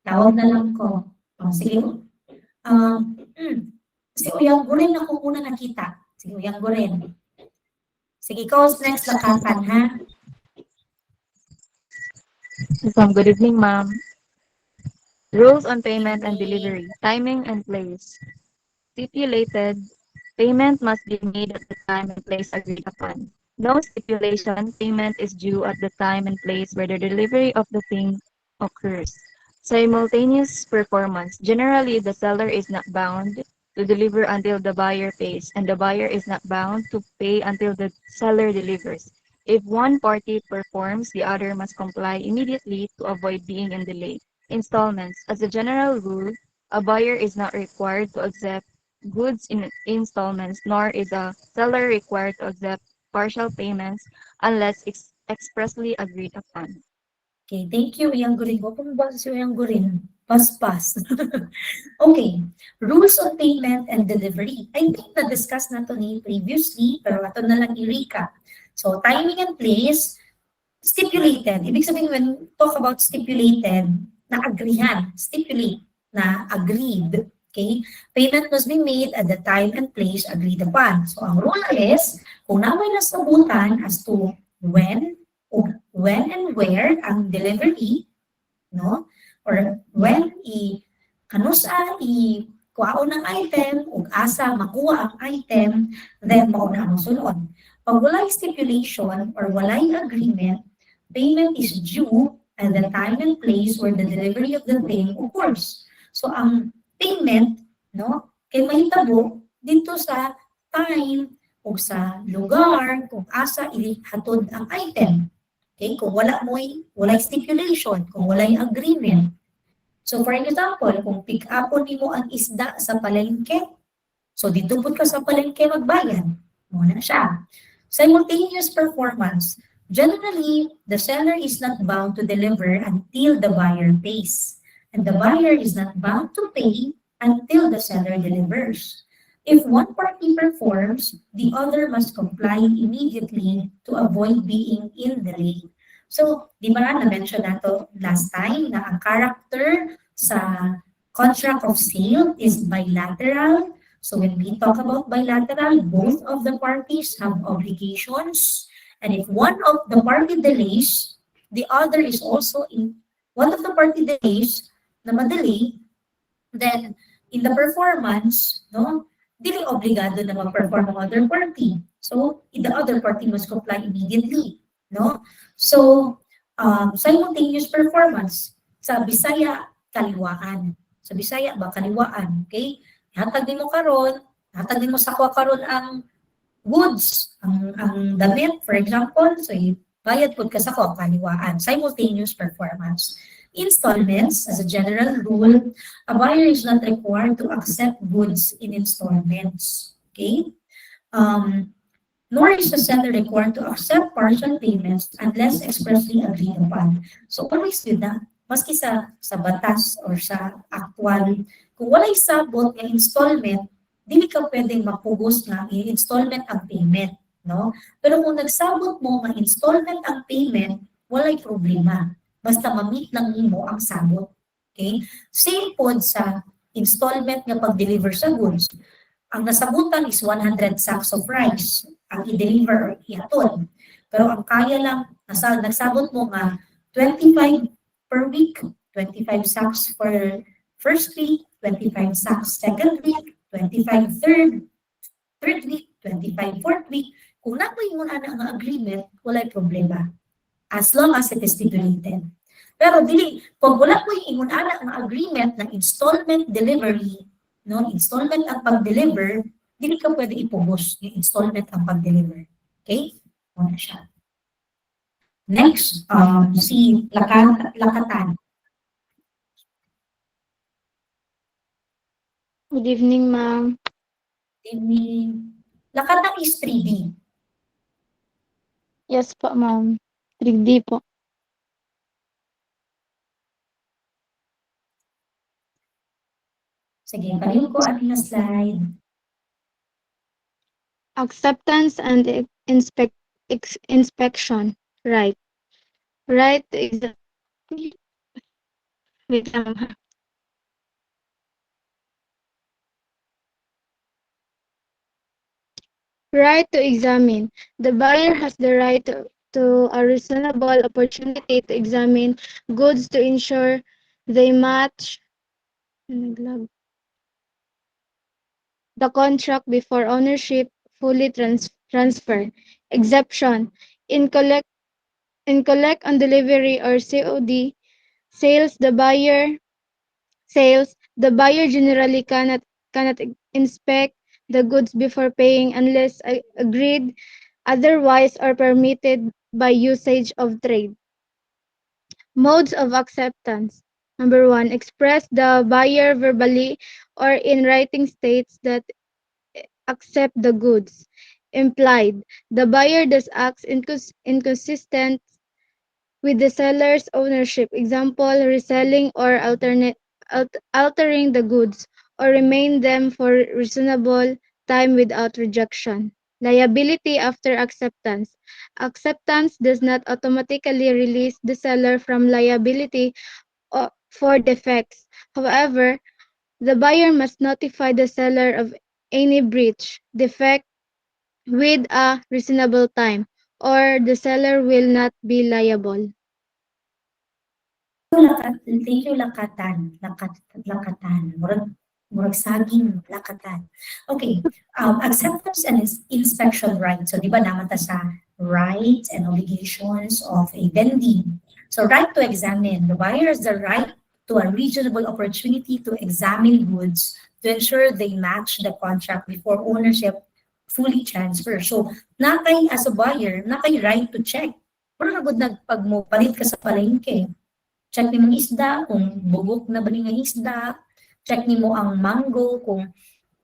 tawag na lang ko. Sige. Si Uyang Guren ako una nakita. Sige, Uyang Guren. Sige, ikaw next lakatan, ha? Good evening, ma'am. Rules on payment and delivery, timing and place. Stipulated, payment must be made at the time and place agreed upon. No stipulation, payment is due at the time and place where the delivery of the thing occurs. Simultaneous performance. Generally, the seller is not bound to deliver until the buyer pays, and the buyer is not bound to pay until the seller delivers. If one party performs, the other must comply immediately to avoid being in delay. Installments. As a general rule, a buyer is not required to accept goods in installments, nor is a seller required to accept partial payments unless expressly agreed upon. Okay, thank you, Uyang Gurin. Huwag pong basa si Uyang Gurin. Pas. Okay, rules on payment and delivery. I think na-discuss na ito ni previously, pero ito na lang i-recap. So, timing and place, stipulated. Ibig sabihin, when talk about stipulated, na-agreehan. Stipulate, na agreed. Okay? Payment must be made at the time and place agreed upon. So, ang rule is, kung na may nasabutan as to when and where ang delivery, no? Or when kuhaon ng item, o asa makuha ang item, then mauna ang sunod. Pag walay stipulation or walay agreement, payment is due at the time and place where the delivery of the thing occurs. So ang payment, no, kay mahitabo dito sa time o sa lugar kung asa ihatod ang item. Okay, kung walay stipulation, kung walay agreement. So for example, kung pick upon mo ang isda sa palengke, so dito po ka sa palengke magbayad. Muna siya. Simultaneous performance. Generally, the seller is not bound to deliver until the buyer pays. And the buyer is not bound to pay until the seller delivers. If one party performs, the other must comply immediately to avoid being in delay. So, di ba na-mention nato last time na ang character sa contract of sale is bilateral. So, when we talk about bilateral, both of the parties have obligations. And if one of the party delays, the other is also one of the party delays na madelay, then in the performance, no, dili obligado na mag-perform ang other party. So, the other party must comply immediately. No? So, simultaneous performance. Sa Bisaya, kaliwaan. Sa Bisaya ba, kaliwaan. Okay? Hatag din mo karon, hatag din mo sa kuha karon ang goods, ang damit, for example. So, bayad po ka sa kuha, kaliwaan. Simultaneous performance. Installments, as a general rule, a buyer is not required to accept goods in installments. Okay? Nor is the seller required to accept partial payments unless expressly agreed upon. So always do that. Maski sa batas or sa actual, kung walay sabot ng installment, dili ka pwedeng mapugos nga installment ang payment. No? Pero kung nagsabot mo nga installment ang payment, walay problema. Basta ma-meet lang nimo ang sabot. Okay? Same po sa installment nga pag-deliver sa goods. Ang nasabutan is 100 sacks of rice ang i-deliver or ihatod. Pero ang kaya lang, nagsabot mo nga 25 per week, 25 sacks for first week, 25 sacks second week, 25 third week, 25 fourth week. Kung nakoy mo na ang agreement, walay problema. As long as it is stipulated. Pero dili, kung wala ko yung ingon-ana ang agreement ng installment delivery, no, installment ang pag-deliver, dili ka pwede ipubos yung installment ang pag-deliver. Okay? Muna siya. Next, si Lakatan. Good evening, ma'am. Lakatan is 3D. Yes po, ma'am. 3D po. Sige, pareho ko ating na slide. acceptance and inspection. Right. Right to wait lang, ha. Right to examine. The buyer has the right to a reasonable opportunity to examine goods to ensure they match the contract before ownership fully transfer. Exception. In collect on delivery or COD sales, the buyer generally cannot inspect the goods before paying unless agreed otherwise or permitted by usage of trade. Modes of acceptance. Number one, express. The buyer verbally or in writing states that accept the goods. Implied. The buyer does acts inconsistent with the seller's ownership. Example, reselling or altering the goods or remain them for reasonable time without rejection. Liability after acceptance. Acceptance does not automatically release the seller from liability for defects. However, the buyer must notify the seller of any breach, defect with a reasonable time, or the seller will not be liable. Thank you, lakatan. Lakatan. Murag saging, lakatan. Okay. Acceptance and inspection right. So, di ba naman ta sa rights and obligations of a vendee. So, right to examine. The buyer has the right to a reasonable opportunity to examine goods to ensure they match the contract before ownership fully transfer. So, nakay as a buyer, nakay right to check. Pero nagod pag mo palit ka sa palengke, check ni mo isda, kung bugok na ba nga isda, check ni mo ang mango, kung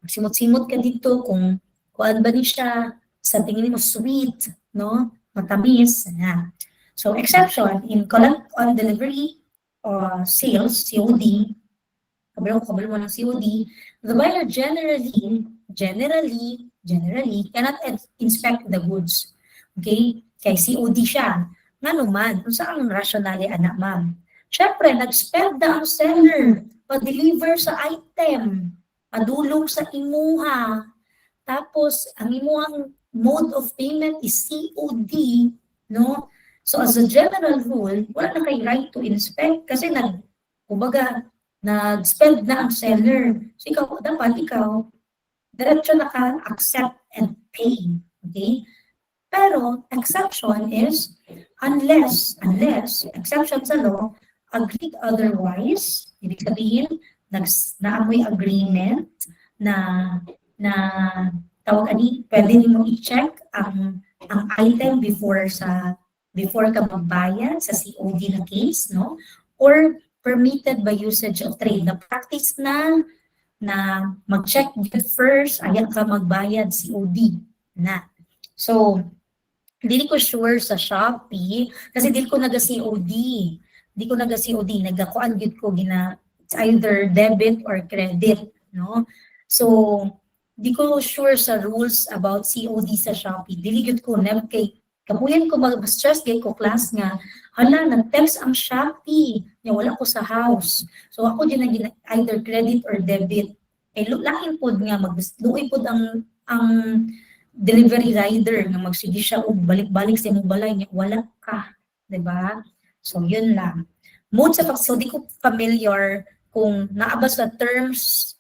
simot-simot ka dito, kung kuan ba ni siya, sa tingin mo sweet, no? Matamis. Yan. So, exception, in collect on delivery or sales, COD, kabalo mo ng COD, the buyer generally cannot inspect the goods. Okay? Kay COD siya. Nga naman, kung saan rationale anak ma'am? Siyempre, nag-spend na ang seller, pa-deliver sa item, padulong sa imuha. Tapos, ang imuhang mode of payment is COD, no? So, as a general rule, wala na kay right to inspect kasi nag-spend na ang seller. So, dapat ikaw, diretso na ka accept and pay. Okay? Pero, exception is, unless, exception sa law, agreed otherwise, ibig sabihin, naamoy agreement na tawag ani, pwede mo i-check ang item before ka magbayad sa COD na case, no? Or permitted by usage of trade. Na practice na mag-check first, ayan ka magbayad COD na. So, hindi ko sure sa Shopee kasi hindi ko naga-COD. Nagakuan gyud ko it's either debit or credit, no? So, di ko sure sa rules about COD sa Shopee. Dili gyud ko kay kapuyan ko mag-stress kay ko class nga. Hala, nag-text ang Shopee. Nya wala ko sa house. So ako din na either credit or debit. Eh lain pod nga magluoy pod ang delivery rider nga magsige siya og balik-balik sa imong balay nya wala ka, di ba? So, yun lang. Modes of so di ko familiar kung naaba sa terms,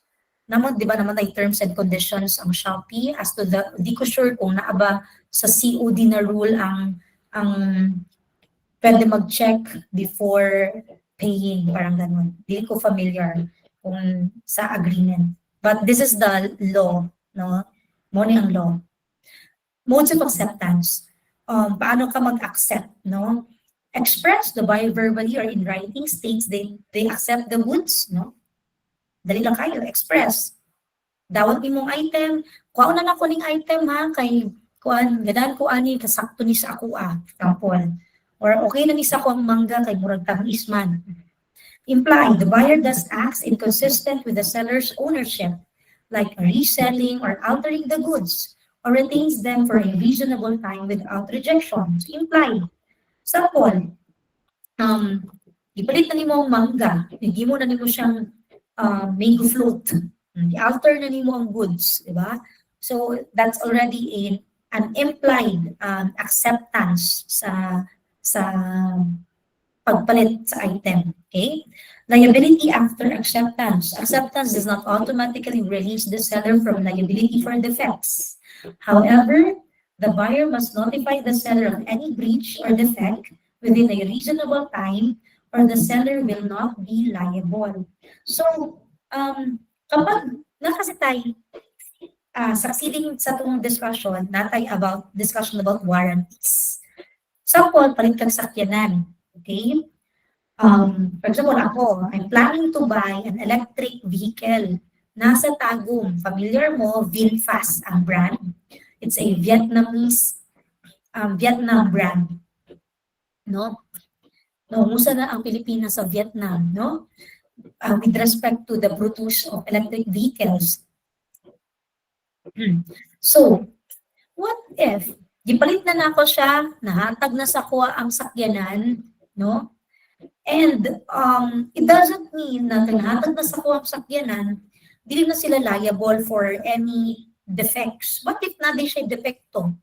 naman, di ba naman ay terms and conditions ang Shopee as to di ko sure kung naaba sa COD na rule ang pwede mag-check before paying, parang ganun. Di ko familiar kung sa agreement. But this is the law, no? Muna ang law. Modes of acceptance. Paano ka mag-accept, no? Express, the buyer verbally or in writing states they accept the goods, no? Dali lang kayo, express. Dawat imong item, kuha na ko ning item ha, kay kuan, gadan ko ani, kasakto ni sa ako tampon. Or okay na ni sa ako ang mangga, kay murag tamis man. Imply, the buyer does acts inconsistent with the seller's ownership, like reselling or altering the goods, or retains them for a reasonable time without rejection. So, implied. Example, ipalit na nimo ang mangga, hindi mo na nimo siyang mango float. I-alter na nimo ang goods, di ba? So, that's already an implied acceptance sa pagpalit sa item. Okay? Liability after acceptance. Acceptance does not automatically release the seller from liability for defects. However, the buyer must notify the seller of any breach or defect within a reasonable time or the seller will not be liable. So, kapag nakasitay, succeeding sa itong discussion about warranties. Example, palit kang sakyanan. Okay? For example, ako, I'm planning to buy an electric vehicle. Nasa Tagum, familiar mo, VinFast ang brand. It's a Vietnam brand. No? Umusa na ang Pilipinas sa Vietnam, no? With respect to the produce of electric vehicles. So, what if gipalit na ako siya, nahatag na sa kuha ang sakyanan, no? And it doesn't mean na nahatag na sa kuha ang sakyanan, dili na sila liable for any defects. What if na di siya defecto?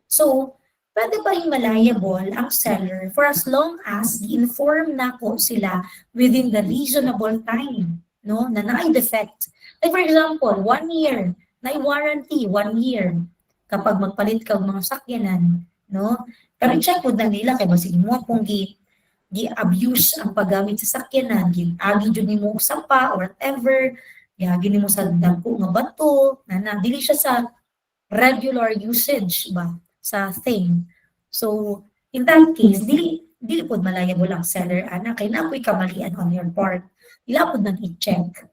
So, pwede pa rin maliable ang seller for as long as i-inform na ko sila within the reasonable time, no? Na na-defect. Like for example, 1 year, na-warranty 1 year. Kapag magpalit ka mga sakyanan, no? Pero i-check po na nila, kaya basig mo kung gi-abuse ang paggamit sa sakyanan, gi-agi dyan mo sapa or whatever, gi-agi mo sa dagko nga bato, na dili siya sa regular usage ba sa thing. So, in that case, dili po malayable ang seller, anak, kaya na ako'y kamalian on your part. Ila po nang i-check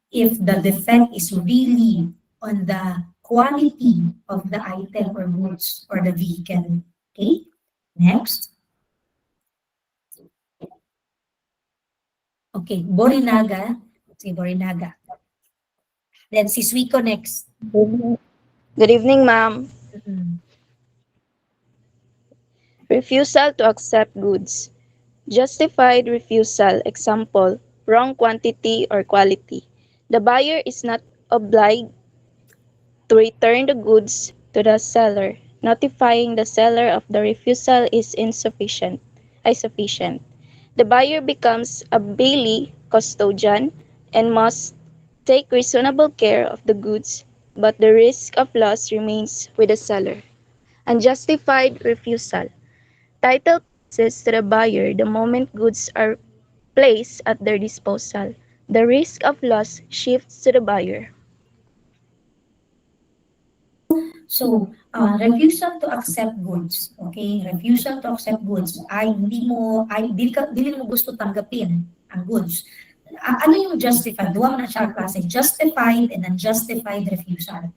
if the defect is really on the quality of the item or goods or the vehicle. Okay? Next. Okay, Borinaga. Si Borinaga. Then si Suico next. Good evening, ma'am. Mm-hmm. Refusal to accept goods. Justified refusal, example, wrong quantity or quality. The buyer is not obliged to return the goods to the seller. Notifying the seller of the refusal is sufficient. The buyer becomes a bailee custodian and must take reasonable care of the goods, but the risk of loss remains with the seller. Unjustified refusal. Title passes to the buyer the moment goods are placed at their disposal. The risk of loss shifts to the buyer. So, refusal to accept goods. Okay? Refusal to accept goods ay dili mo gusto tanggapin ang goods. Ano yung justified? Duwa na siya klase. Justified and unjustified refusal.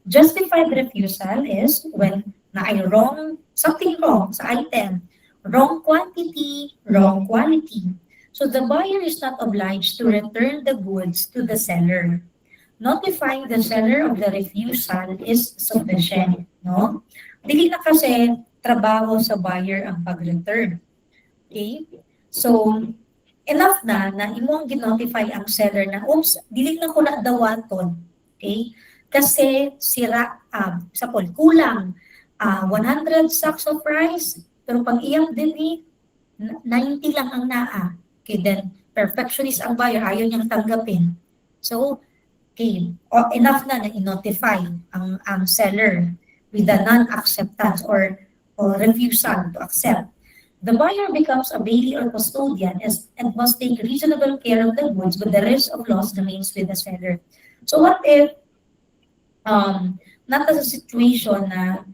Justified refusal is when something wrong sa item. Wrong quantity, wrong quality. So the buyer is not obliged to return the goods to the seller. Notifying the seller of the refusal is sufficient, no? Dili na kasi trabaho sa buyer ang pag-return. Okay? So, enough na imong ginotify ang seller na, oops, dili na ko na dawaton. Okay? Kasi kulang 100 sacks of rice, pero pag iyang din 90 lang ang naa. Okay, then perfectionist ang buyer, ayaw niyang tanggapin. So, okay, enough na i-notify ang seller with the non-acceptance or refusal to accept. The buyer becomes a bailee or custodian and must take reasonable care of the goods, but the risk of loss remains with the seller. So what if nasa situation na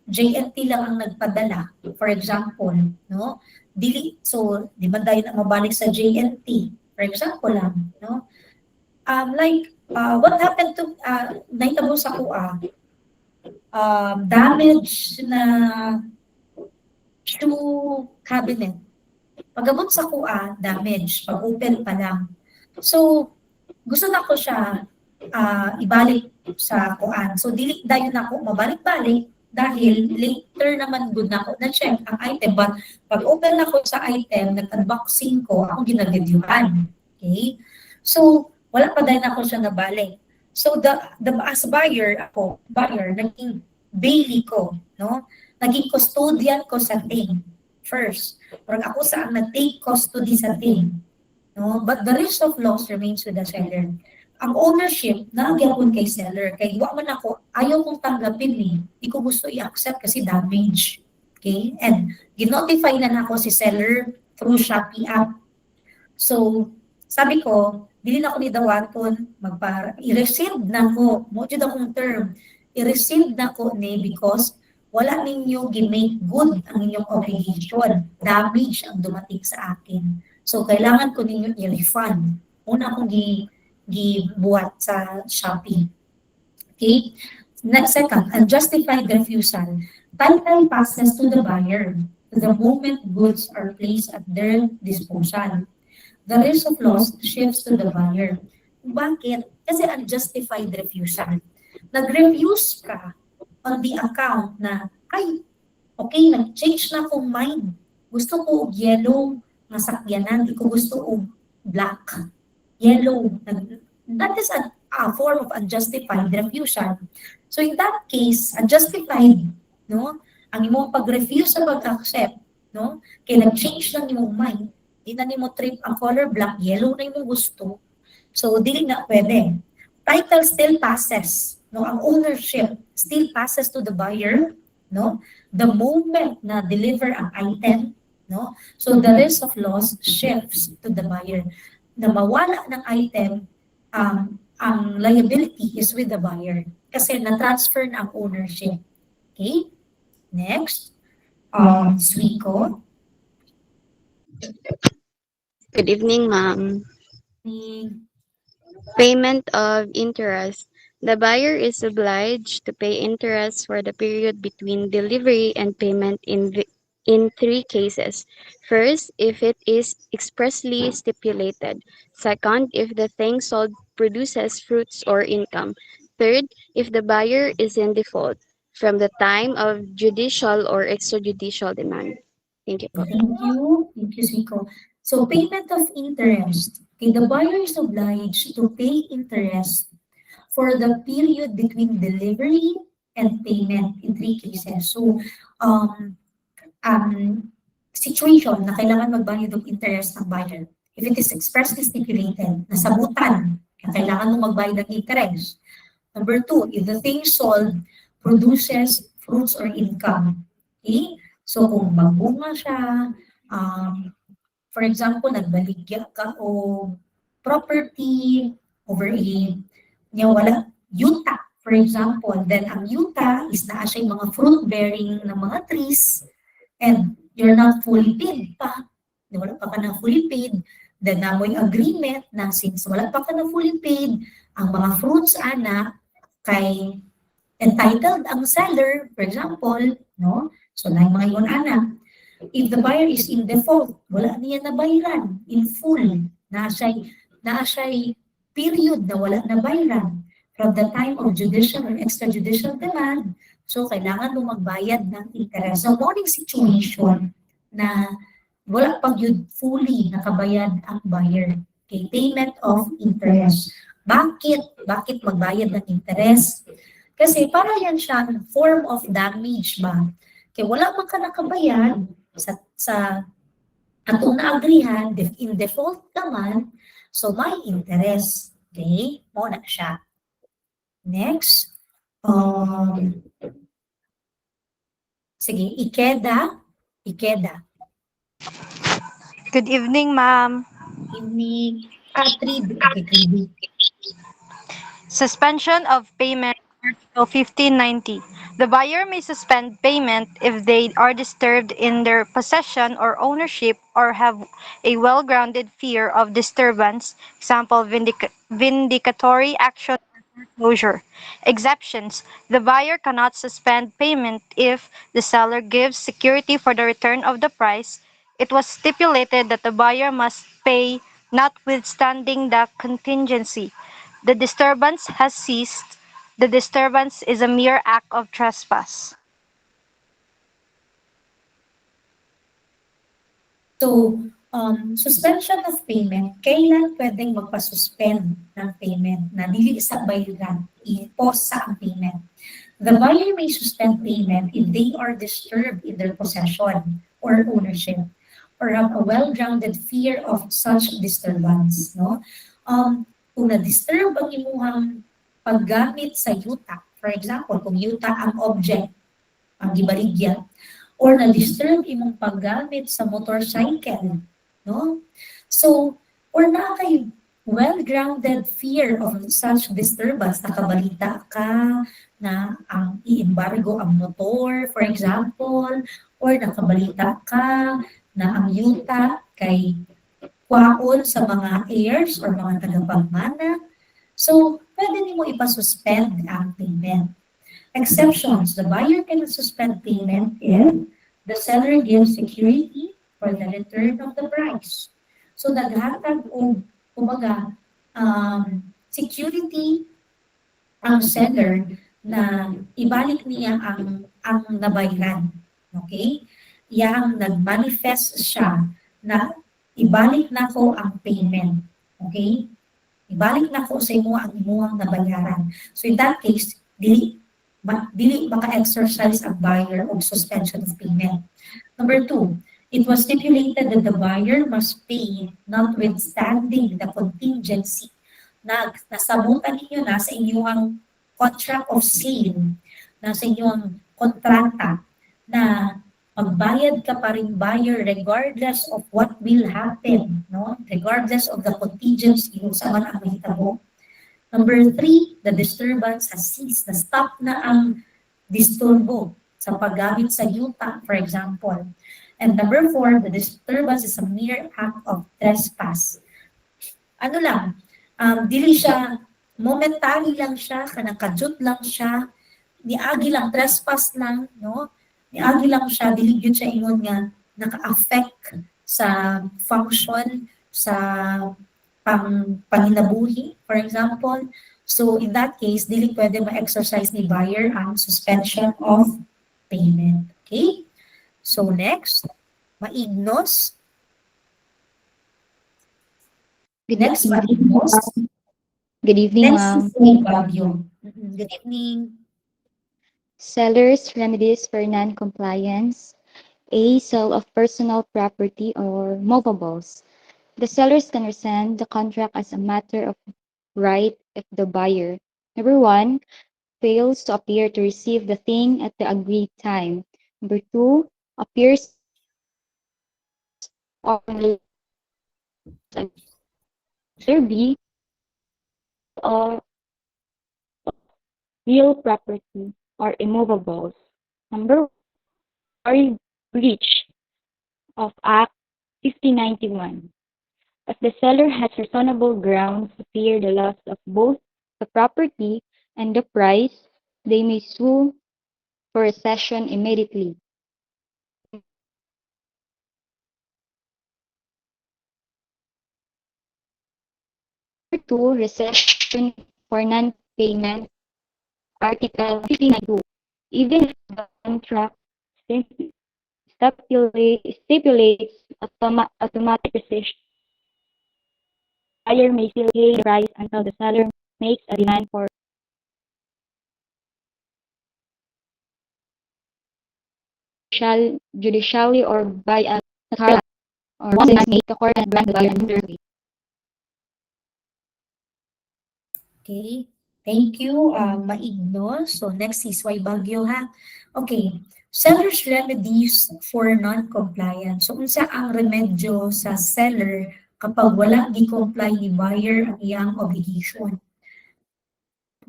JNT lang ang nagpadala, for example, no? Di ba dahil na mabalik sa JNT, for example lang, no? What happened to naitabo sa kuha? Damage na shoe cabinet. Pag-abot sa kuha, damage. Pag-open pa lang. So, gusto na ko siya ibalik sa kuan. So dili dayon ako mabalik-balik dahil later naman gud nako na check ang item, but pag open ako sa item nag-unboxing ko ako ginareviewhan. Okay, so wala pa din ako siya nabalik. So the as buyer naging bailey ko, no, naging custodian ko sa thing first. Parang ako sa ang nag-take custody sa thing, no, but the rest of loss remains with the seller. Ang ownership nagyapon kay seller, kay wa man ako ayaw kong tanggapin di ko gusto i-accept kasi damage. Okay, and ginotify na nako si seller through Shopee app. So sabi ko dili na ako ni dawaton i-receive na ko mo jud akong term, i-receive na ko ni because wala ninyo gi-make good ang inyong obligation, damage ang dumating sa akin, so kailangan ko ninyo i-refund. Una akong gibuhat sa Shopee. Okay? Next, second, unjustified refusal. Title passes to the buyer the moment goods are placed at their disposal. The risk of loss shifts to the buyer. Bakit? Kasi unjustified refusal. Nag-refuse ka on the account na, ay, okay, nag-change na akong mind. Gusto ko yellow na sakyanan, di ko gusto black. Yellow. That is a form of unjustified refusal. So in that case, unjustified, no? Ang imong pag-refuse sa pag-accept, no? Kaya nag-change lang imong mind, di na nimo trip ang color black, yellow na imong gusto. So dili na pwede. Title still passes, no? Ang ownership still passes to the buyer, no? The moment na deliver ang item, no? So the risk of loss shifts to the buyer. Na mawala ng item, ang liability is with the buyer kasi na-transfer na ang ownership. Okay? Next, Suiko. Good evening, ma'am. Payment of interest. The buyer is obliged to pay interest for the period between delivery and payment in three cases. First, if it is expressly stipulated. Second, if the thing sold produces fruits or income. Third, if the buyer is in default from the time of judicial or extrajudicial demand. Thank you. Thank you, Suiko. So payment of interest. Okay, the buyer is obliged to pay interest for the period between delivery and payment in three cases. So, situation na kailangan magbayad ng interest ng buyer. If it is expressly stipulated, nasabutan, kailangan mo magbayad ng interest. Number two, if the thing sold produces fruits or income. Okay? So kung magbunga siya, for example, nagbaligya ka o property over wala, yuta, for example, then ang yuta is na siya yung mga fruit-bearing na mga trees, and you're not fully paid pa, wala pa ka na fully paid, then namoy agreement na since wala pa ka na fully paid, ang mga fruits kay entitled ang seller, for example, no? So na yung mga yun if the buyer is in default, wala niya nabayaran in full, na siya period na wala nabayaran from the time of judicial or extrajudicial demand, so kailangan mo magbayad ng interest. So morning situation na wala pag yun fully nakabayad ang buyer. Okay, payment of interest. Bakit magbayad ng interest? Kasi para yan siya form of damage ba? Kaya wala man ka nakabayad sa atong naagrihan, in default naman, so may interest. Okay? Mo na siya. Next. Sige, Ikeda. Good evening, ma'am. Evening. 3B. Okay, 3B. Suspension of payment, Article 1590. The buyer may suspend payment if they are disturbed in their possession or ownership or have a well-grounded fear of disturbance, example, vindicatory action or foreclosure. Exceptions. The buyer cannot suspend payment if the seller gives security for the return of the price. It was stipulated that the buyer must pay notwithstanding the contingency. The disturbance has ceased. the disturbance is a mere act of trespass. So, suspension of payment, kailan pwedeng magpa-suspend ng payment na dili sa bayaran, i-pause sa ang payment? The buyer may suspend payment if they are disturbed in their possession or ownership or have a well-grounded fear of such disturbance. No? Kung na-disturb ang imuhang paggamit sa yuta, for example, kung yuta ang object, ang gibaligya, or na-disturb imong paggamit sa motorcycle, no? So, or na kay well-grounded fear of such disturbance, nakabalita ka na ang i-embargo ang motor, for example, or nakabalita ka na ang yuta kay kwaon sa mga heirs or mga tagapagmana. So, pwede nimo ipasuspend ang payment. Exceptions, the buyer can suspend payment if the seller gives security for the return of the price. So, naghatag o, kumbaga, security ang seller na ibalik niya ang nabayaran. Okay? Yang nag-manifest siya na ibalik na ko ang payment. Okay? Ibalik na ko sa imo ang imuhang nabayaran. So, in that case, dili maka-exercise ang buyer of suspension of payment. Number 2, it was stipulated that the buyer must pay notwithstanding the contingency na nasabutan ninyo na sa inyong contract of sale, na sa inyong kontrata, na magbayad ka pa rin buyer regardless of what will happen, no? Regardless of the contingency kung saan ang mahitabo. Number 3, the disturbance has ceased. Na-stop na ang disturbo sa paggamit sa yuta, for example. And number 4, the disturbance is a mere act of trespass. Ano lang, dili siya, momentary lang siya, kanakajut lang siya, niagi lang, trespass lang, no? Niagi lang siya, dili yun siya ingon nga, naka-affect sa function, sa panginabuhi, for example. So, in that case, dili pwede ma-exercise ni buyer ang suspension of payment. Okay? So, next, maignos. Next, maignos. Good evening, Next ma'am. is may Bagyo. Good evening. Seller's remedies for non-compliance. A. Sale of personal property or movables. The sellers can rescind the contract as a matter of right if the buyer, number 1, fails to appear to receive the thing at the agreed time. Number 2, appears or B, or real property or immovables. Number 1, breach of Act 5091. If the seller has reasonable grounds to fear the loss of both the property and the price, they may sue for rescission immediately. Number 2, rescission for non-payment, Article 59.2. Even if the contract stipulates automatic rescission, buyer may still pay the price until the seller makes a demand for judicially or by a notarial, or once it has made the court and grant the buyer an interview. Okay. Thank you, Maignos. So, next is Y Bagyo, ha? Okay. Seller's remedies for non-compliance. So, unsa ang remedyo sa seller kapag wala gi-comply ni buyer ang iyang obligation?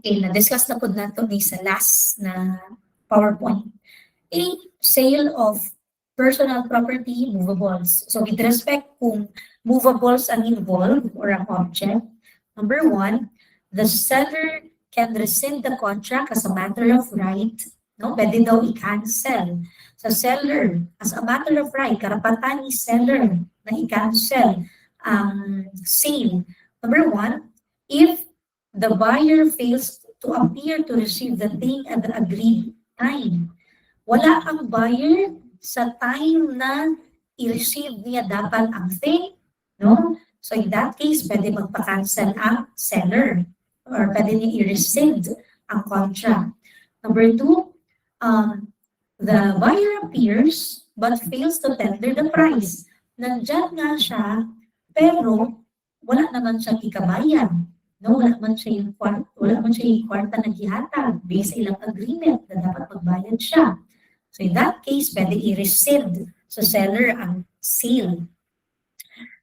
Okay, na-discuss na po nato ni sa last na PowerPoint. A, sale of personal property, movables. So, with respect kung movables ang involved or ang object, number 1, the seller can rescind the contract as a matter of right. No, pwede daw i-cancel. Sa seller, as a matter of right, karapatan ni seller na i-cancel ang sale. Number 1, if the buyer fails to appear to receive the thing at the agreed time. Wala ang buyer sa time na i-receive niya dapat ang thing, no? So in that case, pwede magpa-cancel ang seller or pwede niya i-rescind ang contract. Number two, the buyer appears but fails to tender the price. Nandyan nga siya, pero wala naman siya ikabayan. No, wala man siya yung kwarta na gihatag based ilang agreement na dapat magbayad siya. So in that case, pwede i-rescind sa seller ang sale.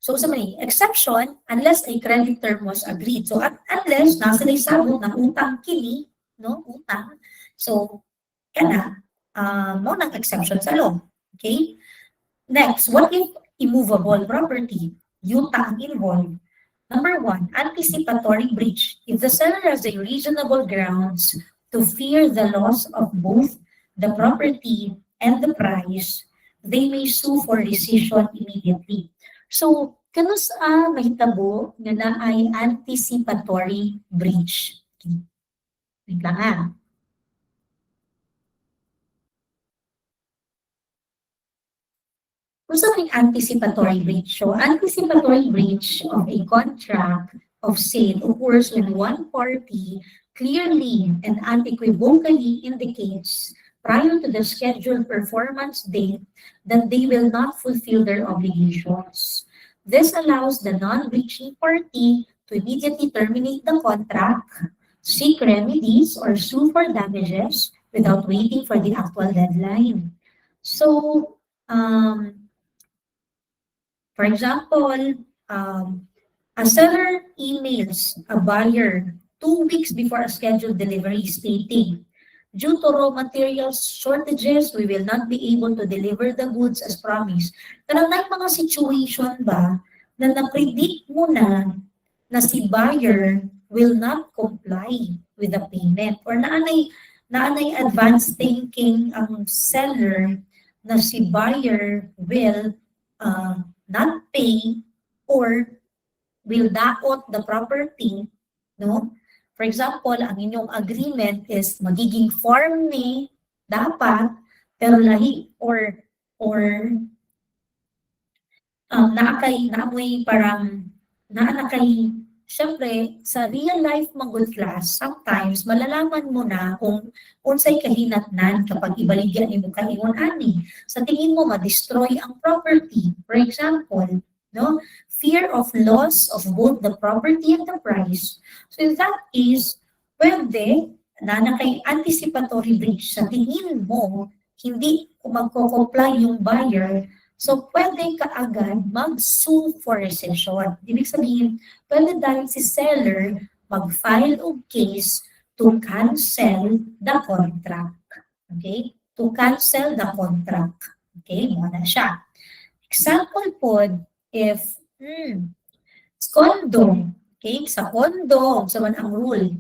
So sa may exception, unless a credit term was agreed. So unless nasa naisabot ng utang kini, no, utang. So, kana, mo ng exception sa law. Okay? Next, what if immovable property? Yuta ang involved. Number one, anticipatory breach. If the seller has a reasonable grounds to fear the loss of both the property and the price, they may sue for rescission immediately. So, kanus mahitabo nga na ay anticipatory breach. Okay. Wait lang ha. Kung sa may anticipatory breach, so anticipatory breach of a contract of sale occurs when one party clearly and unequivocally indicates prior to the scheduled performance date that they will not fulfill their obligations. This allows the non-breaching party to immediately terminate the contract, seek remedies, or sue for damages without waiting for the actual deadline. So, for example, a seller emails a buyer 2 weeks before a scheduled delivery stating, due to raw materials shortages, we will not be able to deliver the goods as promised. Pero may mga situation ba na na-predict mo na si buyer will not comply with the payment or naanay advanced thinking ang seller na si buyer will not pay or will daot the property, no? For example, ang inyong agreement is magiging farm ni dapat, pero lahi or naamoy parang naanakay, syempre, sa real life mga class, sometimes malalaman mo na kung unsay kahinatnan kapag ibaligyan mo kaingon ani. Sa tingin mo, ma-destroy ang property. For example, no? Fear of loss of both the property and the price. So in that case, pwede na kay anticipatory breach sa tingin mo, hindi magko-comply yung buyer, so pwede ka agad mag-sue for rescission. Ibig sabihin, pwede dahil si seller mag-file of case to cancel the contract. Okay? To cancel the contract. Okay? Muna siya. Example po, if condo, okay? Sa condo, sa man ang rule,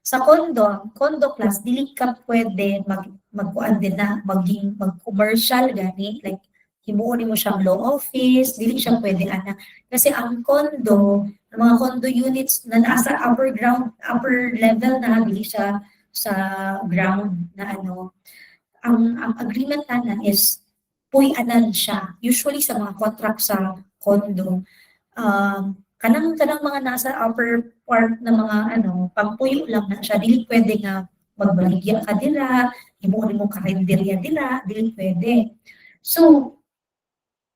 sa condo class, dili ka pwede magkuan din na, mag-commercial gani, like, himuon mo siyang law office, dili siya pwede ana. Kasi ang condo, mga condo units na nasa upper level na, dili siya sa ground na ano. Ang agreement na is, puy-anan siya. Usually sa mga contract sa condo, kanang mga nasa upper part na mga pagpuyo lang na siya, dili pwede nga magbaligya ka dila, himuon mo karinderya dila, dili pwede. So,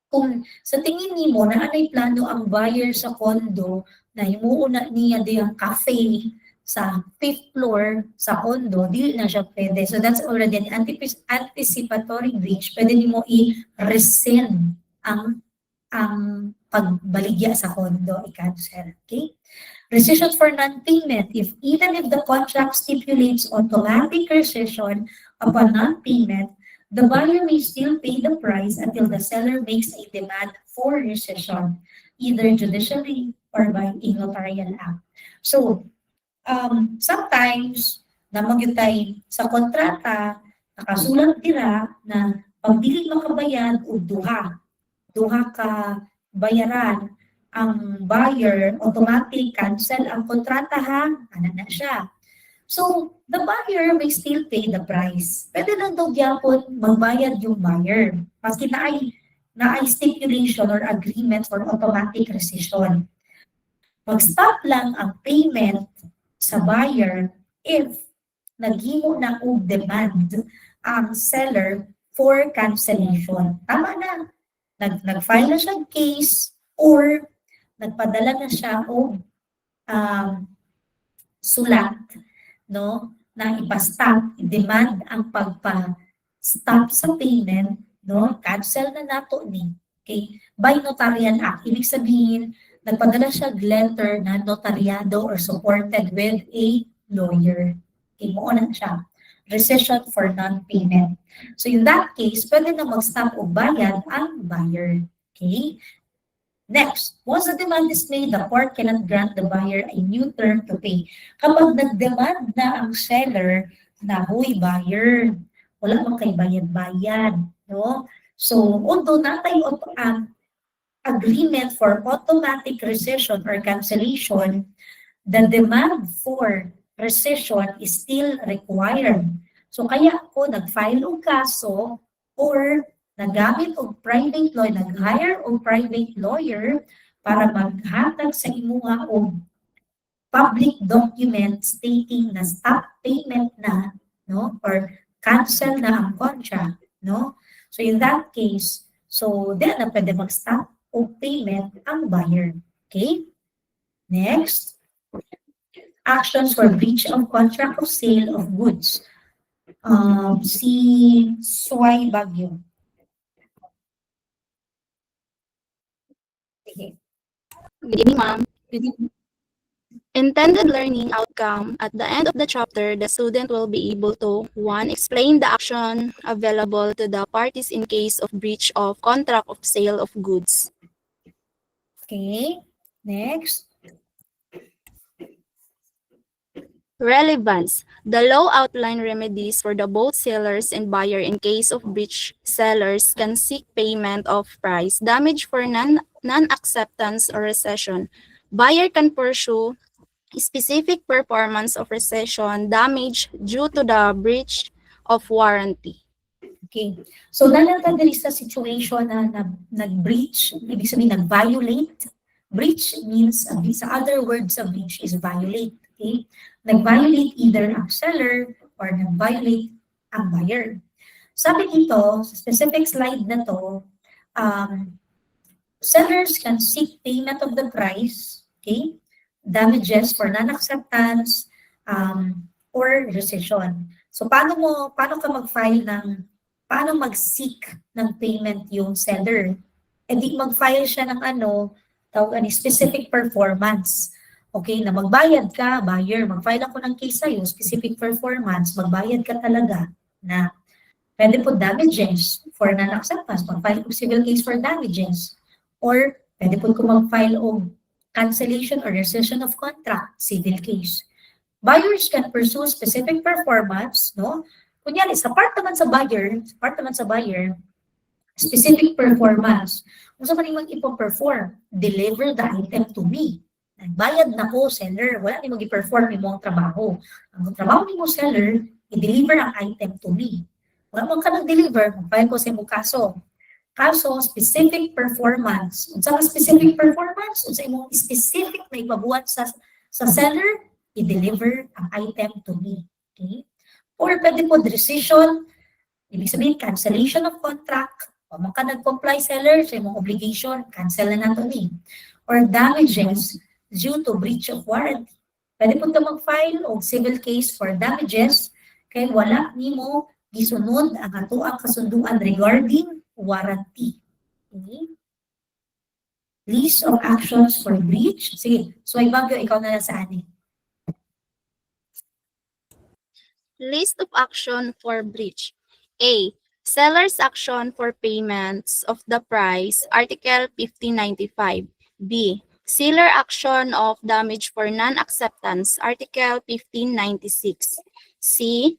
kung sa tingin nimo na anay plano ang buyer sa condo na himuon na niya diyang cafe sa 5th floor sa condo, dili na siya pwede. So that's already an anticipatory breach. Pwede nimo i-rescind ang pagbaligya sa condo, i-cancel. Okay? Rescission for non-payment. Even if the contract stipulates automatic rescission upon non-payment, the buyer may still pay the price until the seller makes a demand for rescission, either judicially or by a notarial act. So, sometimes, namagyutay sa kontrata, nakasulat dira na pag dili makabayad o duha ka bayaran ang buyer, automatic cancel ang kontrata ha, ano na siya. So, the buyer may still pay the price. Pwede lang daw gyapon magbayad yung buyer. Maski na ay stipulation or agreement for automatic rescission. Mag-stop lang ang payment sa buyer if naghimo na og demand ang seller for cancellation. Tama na. Nag-file na siya case or nagpadala na siya og sulat, no, na ipastop, i-demand ang pagpa-stop sa payment, no, cancel na nato ni. Okay? By notarial act. Ibig sabihin, nagpadala siya letter na notaryado or supported with a lawyer. Okay, mo na siya. Rescission for non-payment. So in that case, pwede na mag-stop o bayad ang buyer. Okay? Next, once the demand is made, the court cannot grant the buyer a new term to pay. Kapag nag-demand na ang seller na, huy, buyer, wala mang kay bayad-bayad. No? So, although natay agreement for automatic rescission or cancellation, the demand for rescission is still required. So, kaya ako nag-file og kaso or nagamit og private lawyer, nag-hire og private lawyer para maghatag sa imuha og public document stating na stop payment na, no, or cancel na ang contract, no. So in that case, so then na pwede mag-stop og payment ang buyer. Okay? Next, actions for breach of contract of sale of goods. Si Suay Bagyo. Okay. Good evening, ma'am. Intended learning outcome. At the end of the chapter, the student will be able to 1. Explain the action available to the parties in case of breach of contract of sale of goods. Okay. Next. Relevance. The law outline remedies for the both sellers and buyer in case of breach. Sellers can seek payment of price, damage for non-acceptance or recession. Buyer can pursue specific performance of recession damage due to the breach of warranty. Okay. So, nalang diri sa situation na nag-breach, ibig sabihin nag-violate. Breach means, sa other words, a breach is violate. Okay? Nag-violate either ang seller or nag-violate ang buyer. Sabi dito, sa specific slide na to, sellers can seek payment of the price, okay? Damages for non-acceptance or rescission. So paano ka mag-file paano mag-seek ng payment yung seller? E di mag-file siya ng specific performance. Okay, na magbayad ka, buyer, mag-file ako ng case sa'yo, specific performance, magbayad ka talaga na pwede po damages for non-acceptance, mag-file ko civil case for damages, or pwede po ko mag-file o cancellation or rescission of contract, civil case. Buyers can pursue specific performance, no? Kunyari, sa part naman sa buyer, specific performance. Kung sa man mag-ipo-perform, deliver the item to me. Nagbayad na ko, seller, wala ni mag-i-perform mo ang trabaho. Ang trabaho ni mo, seller, i-deliver ang item to me. Wala mo ka nag-deliver, mag-file ko sa imong kaso. Kaso, specific performance. Kung sa specific performance, kung sa imong specific na ipabuhat sa seller, i-deliver ang item to me. Okay? Or pwede po rescission, ibig sabihin, cancellation of contract. Kung ka nag-comply seller sa imong obligation, cancel na nato ni. Or damages due to breach of warranty. Pwede po ito mag-file o civil case for damages kay wala nimo gisunod ang atoang kasunduan regarding warranty. Okay? List of actions for breach. Sige, Suay Bagyo, ikaw na lang sa ani. List of action for breach. A. Seller's action for payments of the price, Article 1595. B. Seller action of damage for non-acceptance, Article 1596. C.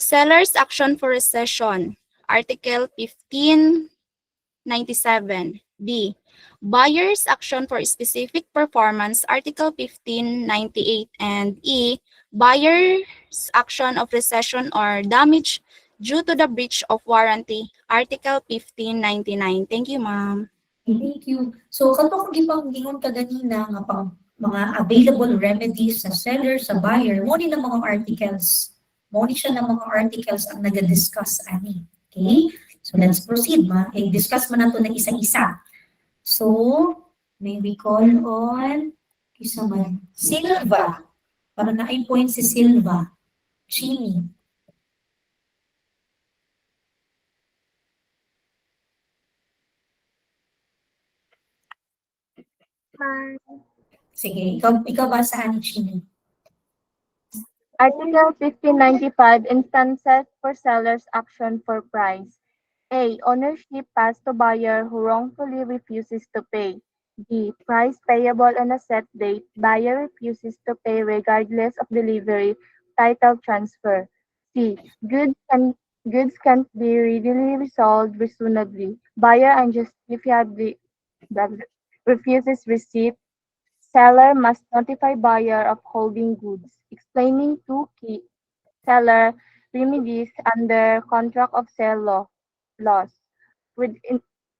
Seller's action for recession, Article 1597. B. Buyer's action for specific performance, Article 1598. And E. Buyer's action of recession or damage due to the breach of warranty, Article 1599. Thank you, ma'am. Thank you. So, katong gipang gingon ka ganina nga pang mga available remedies sa seller, sa buyer, mo ni ng mga articles. Mo ni siya ng mga articles ang nag-discuss ani. Okay? So, let's proceed. I-discuss man nato ng isa-isa. So, may we call on isa man. Silva. Para na-i point si Silva. Chini. Sige, ikaw basahan ni Chini. Article 1595, instances for seller's action for price. A. Ownership passed to buyer who wrongfully refuses to pay. B. Price payable on a set date. Buyer refuses to pay regardless of delivery, title transfer. C. Goods can't be readily resolved reasonably. Buyer unjustifiably refuses receipt. Seller must notify buyer of holding goods. Explaining two key seller remedies under contract of sale laws with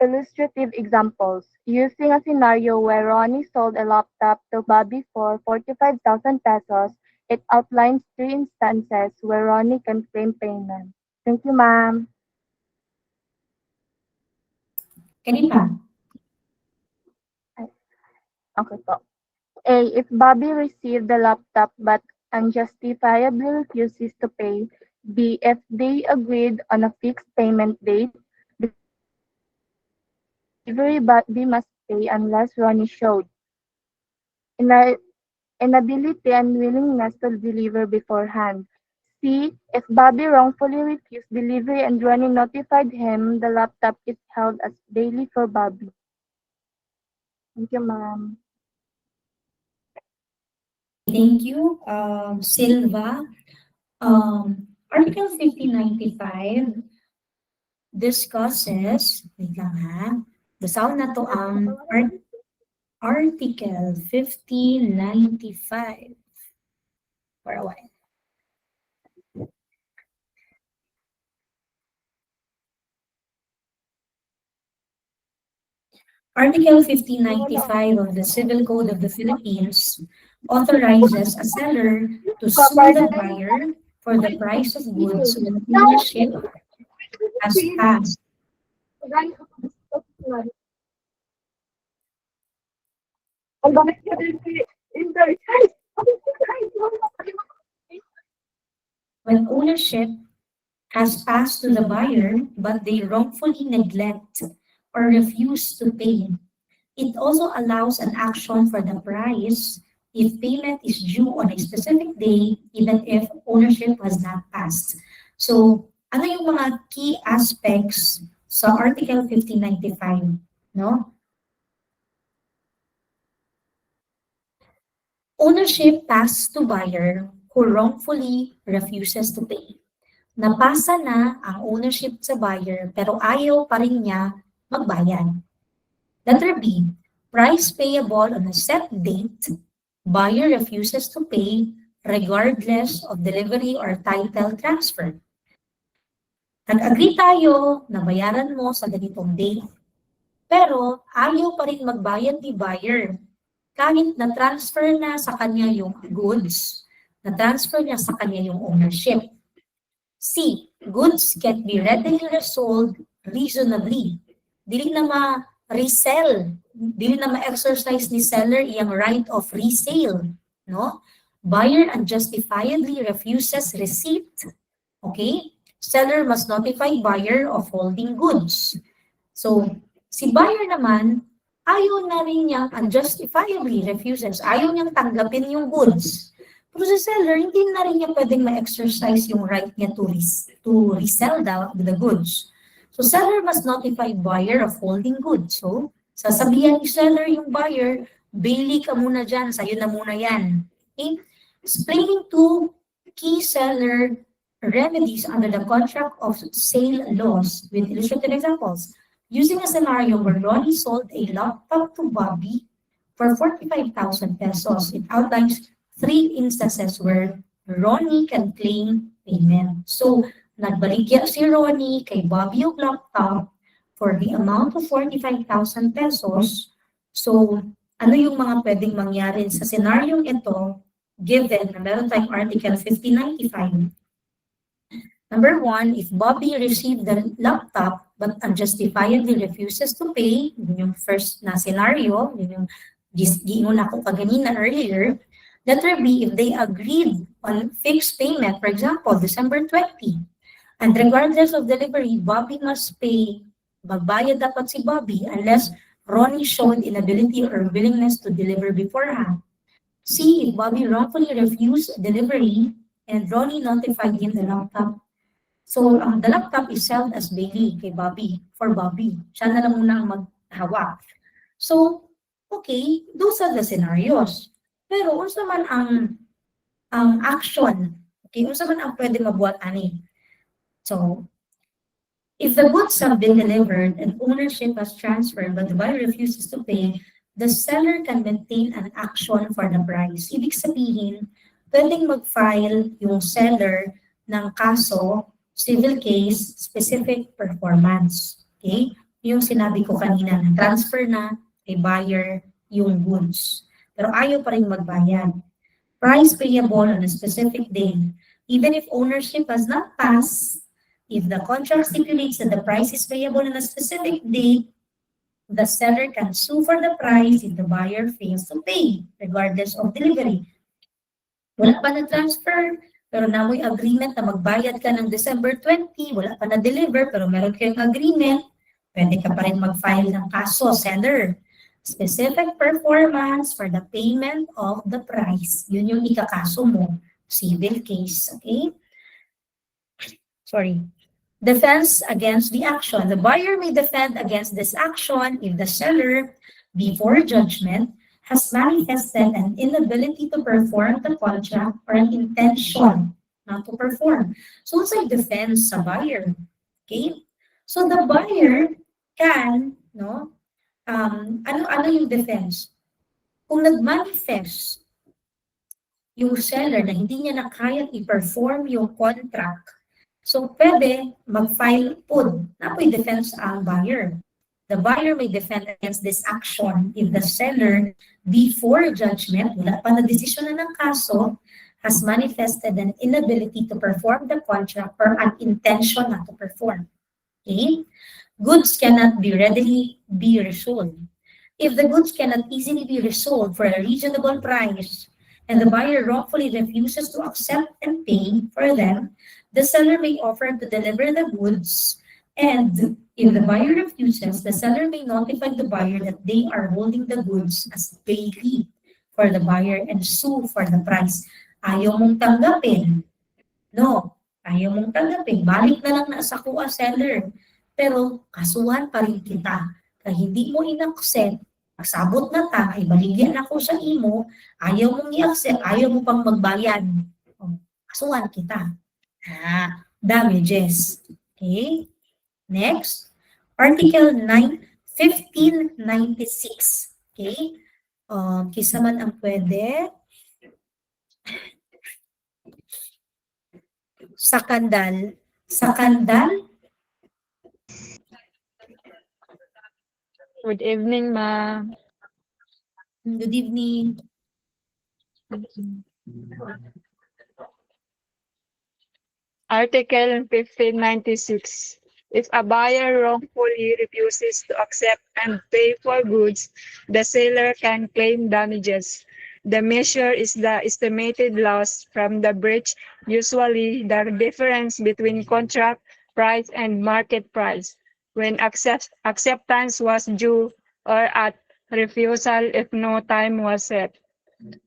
illustrative examples. Using a scenario where Ronnie sold a laptop to Bobby for 45,000 pesos, it outlines 3 instances where Ronnie can claim payment. Thank you, ma'am. Kanina. Okay po. A. If Bobby received the laptop but unjustifiably refuses to pay. B. If they agreed on a fixed payment date, the delivery Bobby must pay unless Ronnie showed inability and willingness to deliver beforehand. C. If Bobby wrongfully refused delivery and Ronnie notified him, the laptop is held as daily for Bobby. Thank you, ma'am. Thank you, Silva. Article 1595 discusses, wait lang ha, basaw na to ang Article 1595 for a while. Article 1595 of the Civil Code of the Philippines authorizes a seller to sue the buyer for the price of goods when ownership has passed. When ownership has passed to the buyer, but they wrongfully neglect or refuse to pay, it also allows an action for the price if payment is due on a specific day, even if ownership has not passed. So, ano yung mga key aspects sa Article 1595, no? Ownership passed to buyer who wrongfully refuses to pay. Napasa na ang ownership sa buyer pero ayaw pa rin niya magbayad. Letter B, price payable on a set date, buyer refuses to pay regardless of delivery or title transfer. Nag-agree tayo na bayaran mo sa ganitong date, pero ayaw pa rin magbayad ni buyer kahit na-transfer na sa kanya yung goods, na-transfer niya sa kanya yung ownership. C, goods can be readily resold reasonably. Dili na ma-resell, dili na ma-exercise ni seller iyang right of resale, no? Buyer unjustifiably refuses receipt. Okay? Seller must notify buyer of holding goods. So, si buyer naman, ayaw na rin niyang unjustifiably refuses. Ayaw niyang tanggapin yung goods. Pero si seller, hindi na rin niya pwedeng ma-exercise yung right niya to resell the goods. So, seller must notify buyer of holding goods. So, sasabihan ni seller yung buyer, bili ka muna dyan, sa'yo na muna yan. Okay? Explaining two key seller remedies under the contract of sale laws with illustrative examples. Using a scenario where Ronnie sold a laptop to Bobby for 45,000 pesos, it outlines 3 instances where Ronnie can claim payment. So, nagbaligya si Ronnie kay Bobby yung laptop for the amount of 45,000 pesos. So, ano yung mga pwedeng mangyari sa senaryong ito given na meron tayong Article 1595? Number one, if Bobby received the laptop but unjustifiably refuses to pay, yun yung first na scenario, yun yung giingon ako kaganina earlier. Letter B, if they agreed on fixed payment, for example, December 20, and regardless of delivery, Bobby must pay, magbayad dapat si Bobby unless Ronnie showed inability or willingness to deliver beforehand. C, if Bobby wrongfully refused delivery and Ronnie notified him the laptop. So, the laptop is held as baby kay Bobby, for Bobby. Siya na lang muna ang maghawak. So, okay, those are the scenarios. Pero, unsa man ang action? Okay, unsa man ang pwede mabuhat ani? So, if the goods have been delivered and ownership has transferred but the buyer refuses to pay, the seller can maintain an action for the price. Ibig sabihin, pwedeng mag-file yung seller ng kaso, civil case, specific performance. Okay? Yung sinabi ko kanina, transfer na kay buyer yung goods. Pero ayaw pa rin magbayad. Price payable on a specific day. Even if ownership has not passed, if the contract stipulates that the price is payable on a specific date, the seller can sue for the price if the buyer fails to pay, regardless of delivery. Wala pa na-transfer, pero namoy agreement na magbayad ka ng December 20, wala pa na-deliver, pero meron kayong agreement, pwede ka pa rin mag-file ng kaso, seller. Specific performance for the payment of the price. Yun yung ikakaso mo, civil case, okay? Sorry. Defense against the action. The buyer may defend against this action if the seller, before judgment, has manifested an inability to perform the contract or an intention not to perform. So, it's a defense sa buyer. Okay? So, the buyer can, no? Ano yung defense? Kung nag-manifest yung seller na hindi niya na kayang i-perform yung contract, so pwede mag-file po na po defense ang buyer. The buyer may defend against this action if the seller, before judgment, wala pa na desisyon na ng kaso, has manifested an inability to perform the contract or an intention not to perform. Okay? Goods cannot be readily be resold. If the goods cannot easily be resold for a reasonable price and the buyer wrongfully refuses to accept and pay for them, the seller may offer to deliver the goods, and if the buyer refuses, the seller may notify the buyer that they are holding the goods as bailey for the buyer and sue for the price. Ayaw mong tanggapin. No, ayaw mong tanggapin. Balik na lang na sa kuha seller. Pero kasuhan pa rin kita. Kaya hindi mo in-accept, pagsabot na ta, ay baligyan ako sa imo, ayaw mong i-accept, ayaw mo pang magbayad. Kasuhan kita. Damages. Okay? Next, Article 1596. Okay? Kisa man ang pwede. Sakandal. Sakandal. Good evening, ma'am. Good evening. Article 1596. If a buyer wrongfully refuses to accept and pay for goods, the seller can claim damages. The measure is the estimated loss from the breach, usually the difference between contract price and market price, when acceptance was due or at refusal if no time was set.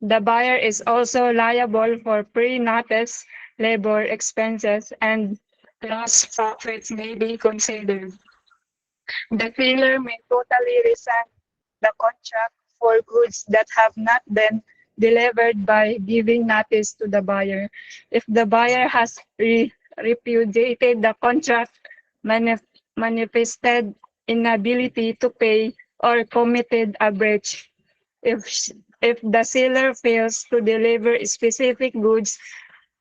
The buyer is also liable for pre-notice labor expenses and lost profits may be considered. The seller may totally rescind the contract for goods that have not been delivered by giving notice to the buyer. If the buyer has repudiated the contract, manifested inability to pay, or committed a breach, if the seller fails to deliver specific goods,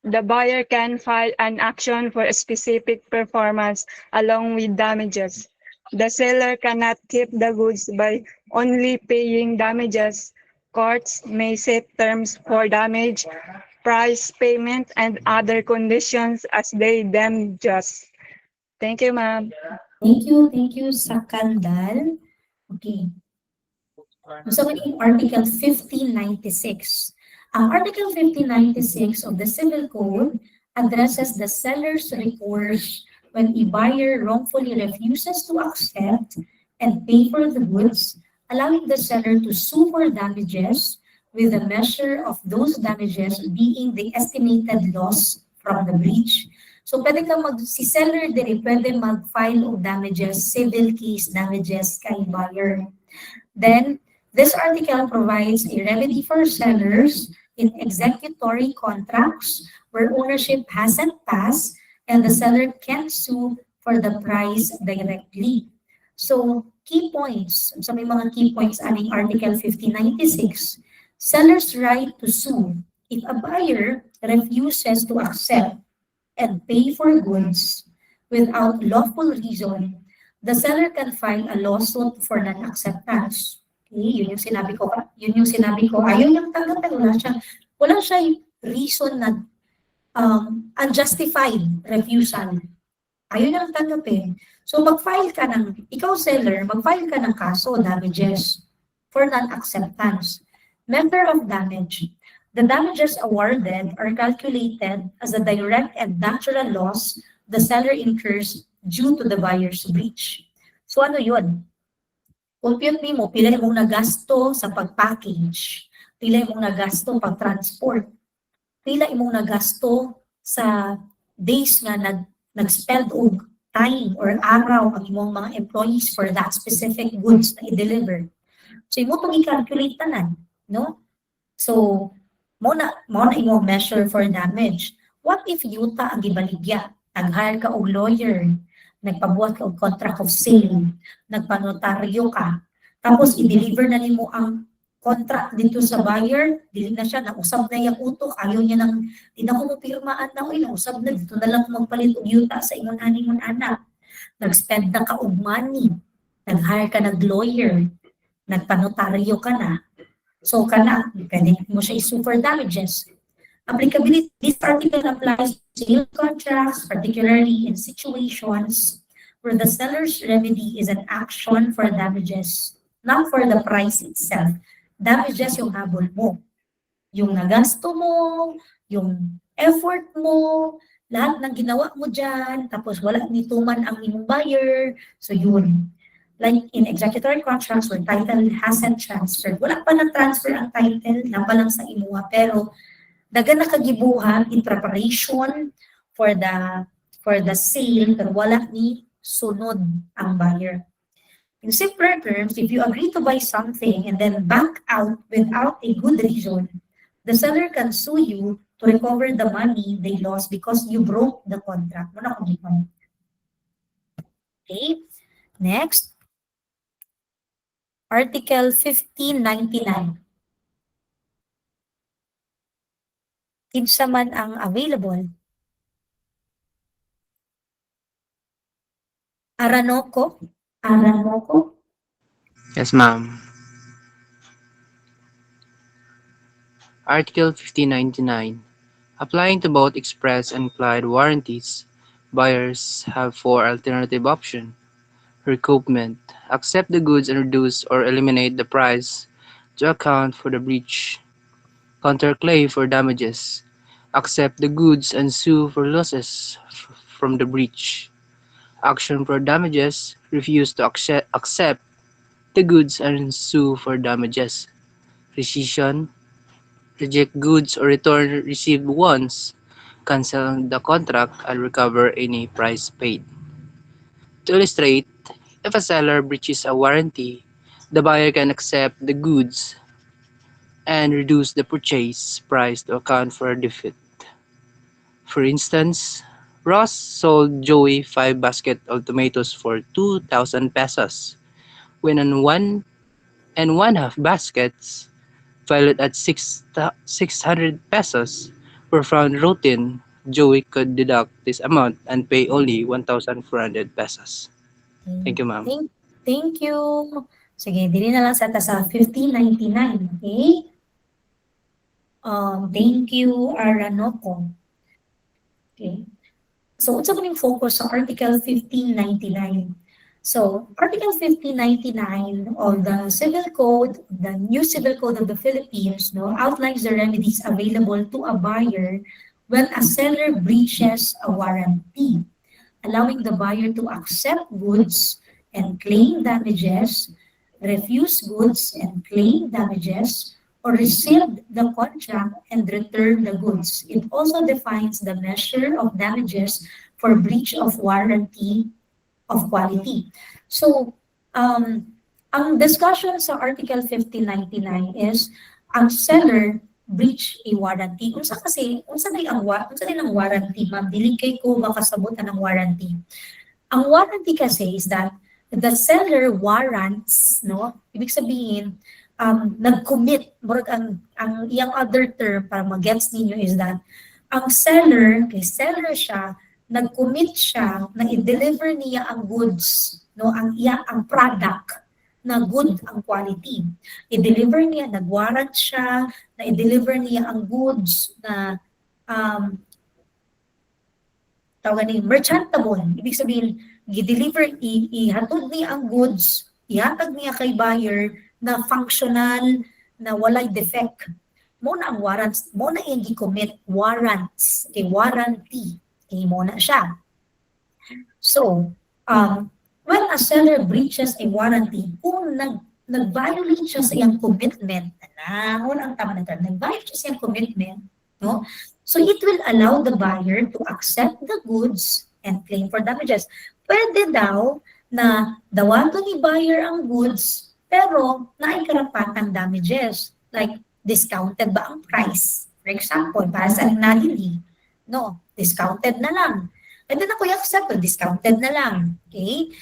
the buyer can file an action for a specific performance along with damages. The seller cannot keep the goods by only paying damages. Courts may set terms for damage, price payment, and other conditions as they deem just. Thank you, ma'am. Thank you, Sakandal. Okay. So in Article 1596, Article 1596 of the Civil Code addresses the seller's recourse when a buyer wrongfully refuses to accept and pay for the goods, allowing the seller to sue for damages with the measure of those damages being the estimated loss from the breach. So pwede ka si seller din pwede mag-file of damages, civil case damages kay buyer. Then, this article provides a remedy for sellers in executory contracts where ownership hasn't passed and the seller can sue for the price directly. So, key points. So, may mga key points aning Article 1596. Seller's right to sue. If a buyer refuses to accept and pay for goods without lawful reason, the seller can file a lawsuit for non-acceptance. Okay, yun yung sinabi ko. Ayaw niyang tanggapin. Wala siya reason na unjustified refusal. Ayaw niyang tanggapin. So mag-file ka ikaw seller, mag-file ka ng kaso, damages, for non-acceptance. Measure of damage. The damages awarded are calculated as a direct and natural loss the seller incurs due to the buyer's breach. So ano yun? Compute mo, pila mong nagasto sa pag-package, pila mong nagasto pag-transport, pila imong nagasto sa days nga nag-spend og time or araw ang imong mga employees for that specific goods na i-deliver. So imo itong i-calculate tanan, no? So, mo na imong measure for damage. What if yuta ang gibaligya? Nag-hire ka og lawyer, nagpabuhat ka og contract of sale, nagpanotaryo ka, tapos i-deliver na nimo ang contract dito sa buyer, dili na siya, nausab na yung utok, ayaw niya nang, di na ko mapirmaan na, nausab na, dito na lang magpalit og yuta sa imong aning anak. Nag-spend na ka og money, nag-hire ka ng lawyer, nagpanotaryo ka na, so pwede mo siya i-sue for damages. Applicability, this article applies to sale contracts, particularly in situations where the seller's remedy is an action for damages, not for the price itself. Damages yung habol mo. Yung nagasto mo, yung effort mo, lahat ng ginawa mo dyan, tapos wala nituman ang imong buyer. So yun. Like in executory contracts where title hasn't transferred. Wala pa na-transfer ang title, na pa lang sa imuha, pero dagan na kagibuhan in preparation for the sale pero wala ni sunod ang buyer. In simpler terms, if you agree to buy something and then back out without a good reason, the seller can sue you to recover the money they lost because you broke the contract. Okay, next. Article 1599. Kinsa man ang available. Aranoko? Yes, ma'am. Article 1599. Applying to both express and implied warranties, buyers have four alternative options. Recoupment. Accept the goods and reduce or eliminate the price to account for the breach. Counterclaim for damages. Accept the goods and sue for losses from the breach. Action for damages. Refuse to accept the goods and sue for damages. Rescission. Reject goods or return received once. Cancel the contract and recover any price paid. To illustrate, if a seller breaches a warranty, the buyer can accept the goods and reduce the purchase price to account for a defect. For instance, Ross sold Joey 5 baskets of tomatoes for 2,000 pesos, when on 1.5 baskets, valued at 600 pesos, per found routine, Joey could deduct this amount and pay only 1,400 pesos. Thank you, ma'am. Thank you. Sige, dili na lang sa 1599, okay? Thank you, Aranoko. Okay. So, unsa man yung focus sa Article 1599? So, Article 1599 of the Civil Code, the new Civil Code of the Philippines, outlines the remedies available to a buyer when a seller breaches a warranty, allowing the buyer to accept goods and claim damages, refuse goods and claim damages, or rescind the contract and return the goods. It also defines the measure of damages for breach of warranty of quality. So, ang discussion sa Article 1599 is ang seller breach a warranty. Unsa ang warranty, ma'am? Dili kay ko makasabutan ng warranty. Ang warranty kasi is that the seller warrants, ibig sabihin, nag-commit, ang iyang other term para mag-gets ninyo is that ang seller siya, nag-commit siya na i-deliver niya ang goods, ang product na good ang quality. I-deliver niya, nag-warrant siya, na i-deliver niya ang goods na merchantable. Ibig sabihin, i-deliver, ihatod niya ang goods, ihatag niya kay buyer na functional, na walay defect. Muna ang warrants, muna yung gi-commit, warrants, warranty. Mo na siya. So, when a seller breaches a warranty, kung nag-violate siya sa iyang commitment, ang tama na term, nag-violate siya sa iyang commitment, so it will allow the buyer to accept the goods and claim for damages. Pwede daw na dawato ni buyer ang goods, pero naikarapatan damages, like discounted ba ang price? For example, para sa nalili, discounted na lang. Pwede na ko i-accept, discounted na lang. Okay?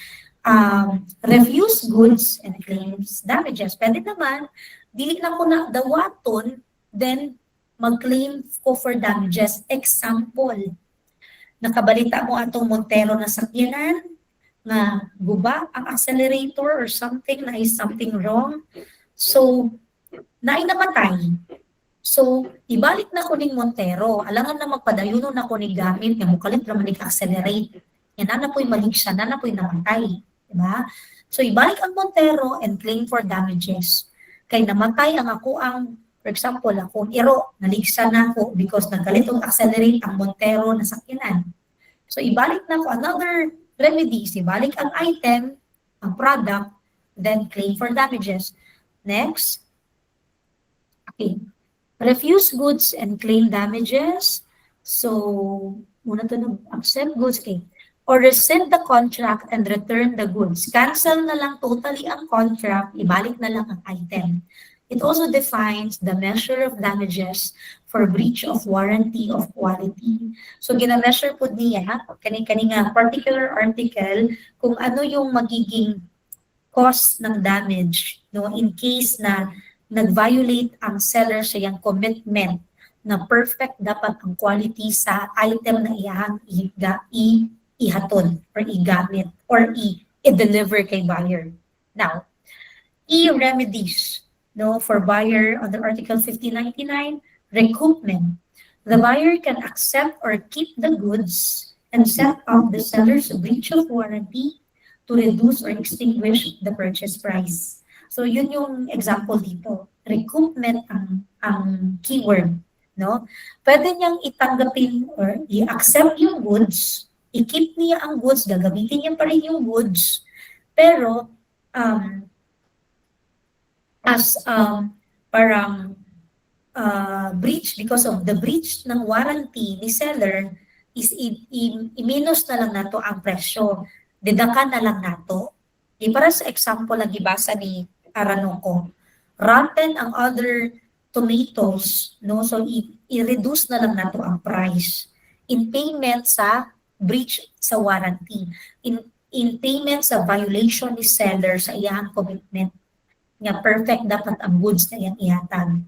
Refuse goods and claims damages. Pwede naman, dili na ko na dawaton, then mag-claim ko for damages. Example, nakabalita mo atong Montero na sakyanan, na guba ang accelerator or something, na is something wrong. So, namatay. So, ibalik na ko ning Montero. Alangan na magpadayuno na ko ni gamit, nga mukalit na mag-accelerate. Yan na po'y malik siya, na po'y namatay. Diba? So, ibalik ang Montero and claim for damages. Kay namatay ang for example, akong iro, naligsa na ako because nagkalit og accelerate ang Montero na sakyanan. So, ibalik na ko another remedies. Ibalik ang item, ang product, then claim for damages. Next. Okay. Refuse goods and claim damages. So, muna to accept goods, okay. Or rescind the contract and return the goods. Cancel na lang totally ang contract, ibalik na lang ang item. It also defines the measure of damages for breach of warranty of quality. So, gina-measure po niya, kani-nga particular article, kung ano yung magiging cost ng damage, in case na nag-violate ang seller sa iyang commitment na perfect dapat ang quality sa item na iyang ihatod or igamit or i-deliver kay buyer. Now, remedies for buyer under Article 1599, recoupment. The buyer can accept or keep the goods and set up the seller's breach of warranty to reduce or extinguish the purchase price. So, yun yung example dito. Recoupment ang keyword. Pwede niyang itanggapin or i-accept yung goods, i-keep niya ang goods, gagamitin niya pa rin yung goods, pero parang breach, because of the breach ng warranty ni seller, is i-minus na lang nato ang presyo. Dedakan na lang nato. Para sa example lang ibasa ni Aranoko, rotten ang other tomatoes, so i-reduce na lang nato ang price in payment sa breach sa warranty, in payment sa violation ni seller sa iyang commitment nga perfect dapat ang goods na iyang ihatag.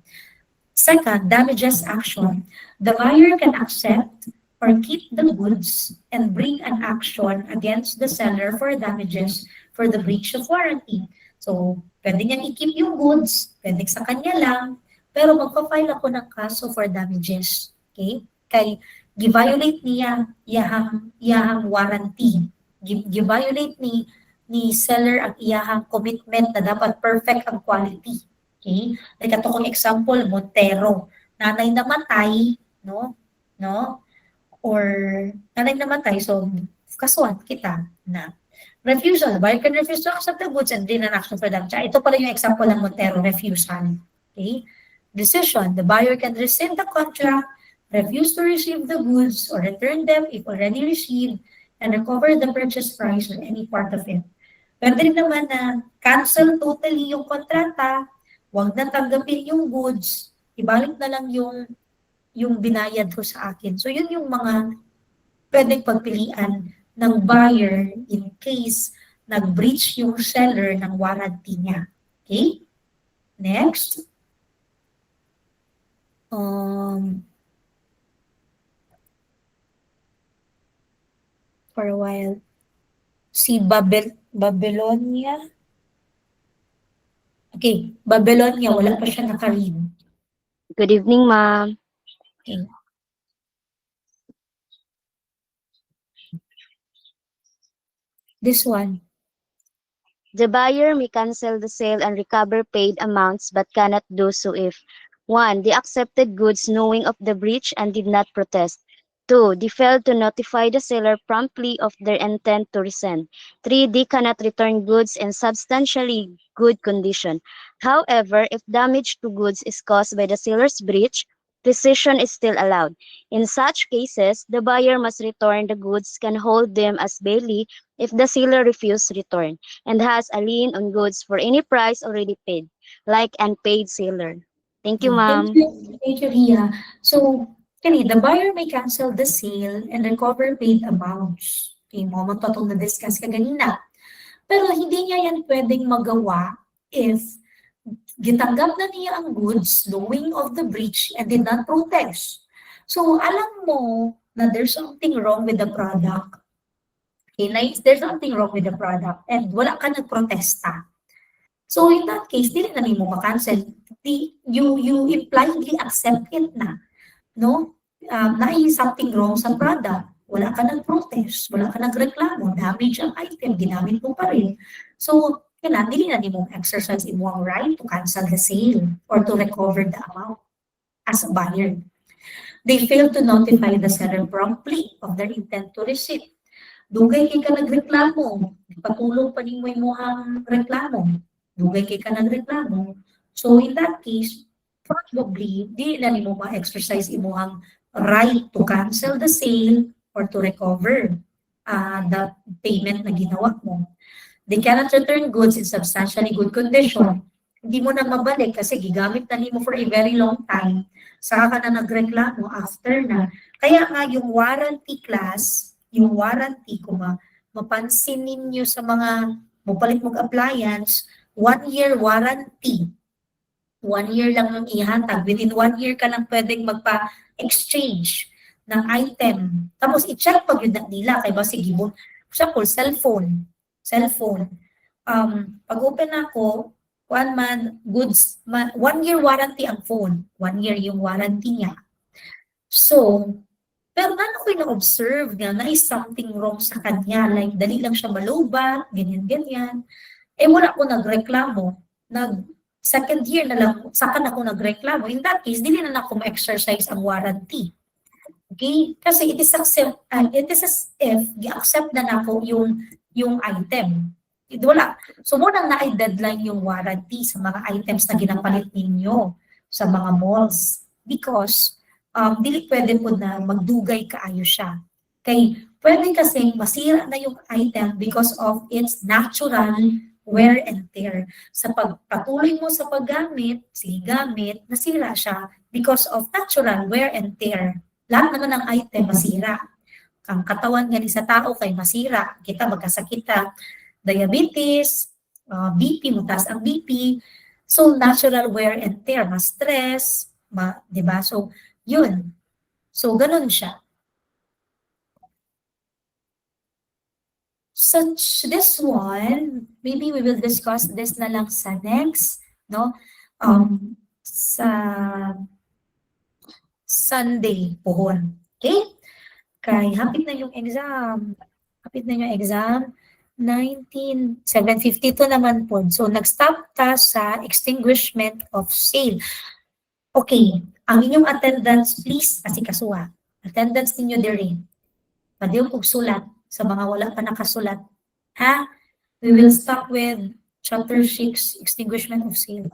Second, damages action. The buyer can accept or keep the goods and bring an action against the seller for damages for the breach of warranty. So, pwede niyang i-keep yung goods, pwede sa kanya lang, pero magpa-file ako ng kaso for damages. Okay? Kay gi-violate niya iyahang warranty. Gi-violate ni seller ang iyahang commitment na dapat perfect ang quality. Okay? Like ato kong example, Montero. Nanay namatay, no? Or nanay namatay, so kasuhan kita na refusal. Buyer can refuse to accept the goods and bring an action for damage. Ito pala yung example ng Montero, refusal. Okay? Decision. The buyer can rescind the contract, refuse to receive the goods, or return them if already received, and recover the purchase price or any part of it. Pwede rin naman na cancel totally yung kontrata, huwag na tanggapin yung goods, ibalik na lang yung binayad ko sa akin. So yun yung mga pwedeng pagpilian ng buyer in case nag-breach yung seller ng warranty niya. Okay? Next. For a while. Si Babylonia. Okay, Babylonia, wala pa siya nakaread. Good evening, ma'am. Okay. This one. The buyer may cancel the sale and recover paid amounts but cannot do so if 1. They accepted goods knowing of the breach and did not protest. 2. They failed to notify the seller promptly of their intent to rescind. 3. They cannot return goods in substantially good condition. However, if damage to goods is caused by the seller's breach, rescission is still allowed. In such cases, the buyer must return the goods, can hold them as bailey if the seller refuses return, and has a lien on goods for any price already paid, like unpaid seller. Thank you, ma'am. Thank you, Ria. So, the buyer may cancel the sale and recover paid amounts. Okay, moment pa itong na-discuss ka ganina. Pero hindi niya yan pwedeng magawa if gitanggap na niya ang goods knowing of the breach and did not protest. So, alam mo na there's something wrong with the product. Okay, there's something wrong with the product and wala ka nagprotesta. So, in that case, di rin na mo makancel. You impliedly accept it na. No? Na something wrong sa product. Wala ka nag-protest, wala ka nagreklamo, damage ang item, ginamit mo pa rin. So, dili na mo exercise imong right to cancel the sale or to recover the amount as a buyer. They fail to notify the seller promptly of their intent to receive. Dugay kay ka nagreklamo, patulong pa nimo imong reklamo. Dugay kay ka nagreklamo. So in that case, probably di na nimo ma-exercise imong right to cancel the sale or to recover the payment na ginawa mo. They cannot return goods in substantially good condition. Hindi mo na mabalik kasi gigamit na nimo for a very long time. Saka ka na nagreklamo after na. Kaya nga yung warranty class, yung warranty, kung mapansin ninyo sa mga mapalit mong appliance, 1 year warranty. 1 year lang ang ihatag. Within 1 year ka lang pwedeng magpa-exchange ng item. Tapos i-check pag yun nila. Kaya ba sige mo, for example, cellphone. Pag open ako, 1 month, goods, 1 year warranty ang phone. 1 year yung warranty niya. So, pero ano ko na-observe niya na is something wrong sa kanya. Like, dali lang siya malubat, ganyan. Eh, wala ko nagreklamo. Second year na lang, saka na ako nagreklamo. In that case, dili na ako ma-exercise ang warranty. Okay? Kasi it is as if i-accept na ako yung item. Wala. So, muna na-deadline yung warranty sa mga items na ginapalit ninyo sa mga malls. Because, dili pwede po na magdugay kaayo siya. Kay, pwede kasi masira na yung item because of its natural wear and tear. Sa pagpatuloy mo sa paggamit, nasira siya because of natural wear and tear. Lahat naman ng item masira. Ang katawan nga ni sa tao kay masira. Kita magkasakit ka, diabetes, BP, mutas ang BP. So natural wear and tear, ma-stress, 'di ba? So, yun. So, ganun siya. Such this one, maybe we will discuss this na lang sa next, no? Sa Sunday pohon. Okay? Kay hapit na yung exam. Hapit na yung exam. 7:52 naman po. So, nag-stop ta sa extinguishment of sale. Okay. Ang inyong attendance, please, asikasuha. Attendance ninyo diri. Pwede kong sulat sa mga wala pa nakasulat. Ha? We will start with chapter 6, extinguishment of sale.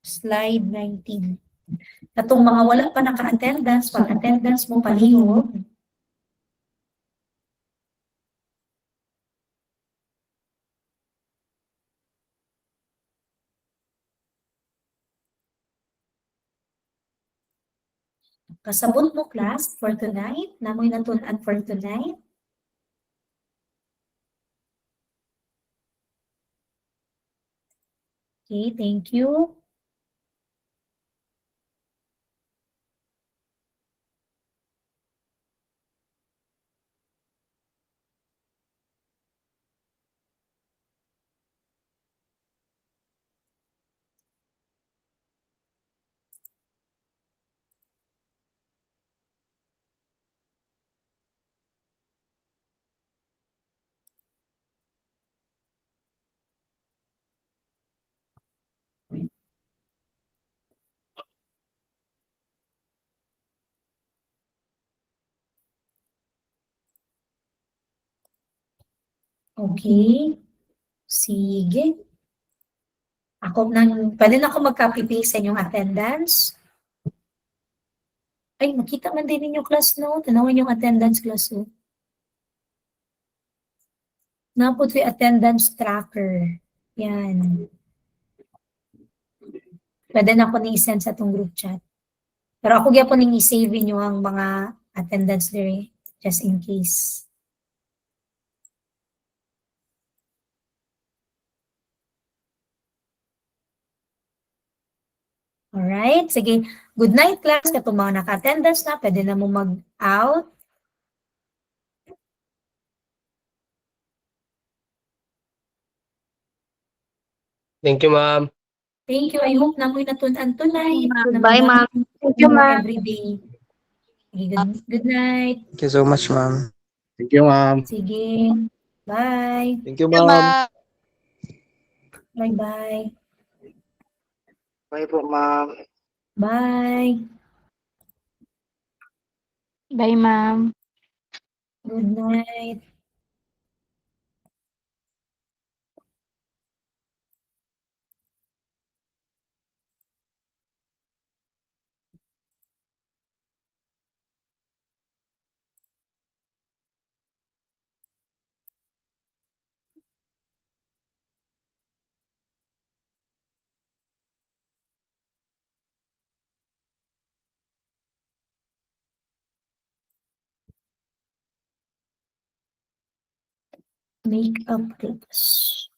Slide 19. Katong mga wala pa naka-attendance, pag attendance mo palihog, kasabot mo class for tonight, namoy natunan for tonight. Okay, thank you. Okay. Sige. Pwede na ako mag-copy-paste sa inyong attendance. Ay, makita man din ninyo class, no? Tanawin yung attendance class, no? Napot yung attendance tracker. Yan. Pwede na ako ni-send sa itong group chat. Pero ako po ning i-save inyo ang mga attendance there, just in case. Alright, sige. Good night, class. Katong mga naka-attendance na, pwede na mo mag-out. Thank you, ma'am. Thank you. I hope na mo'y natunan tonight. Bye, ma'am. Thank you, ma'am. Every day. Sige, good night. Thank you so much, ma'am. Thank you, ma'am. Sige. Bye. Thank you, ma'am. Bye-bye. Bye po, ma'am. Bye. Bye, ma'am. Good night. Makeup class.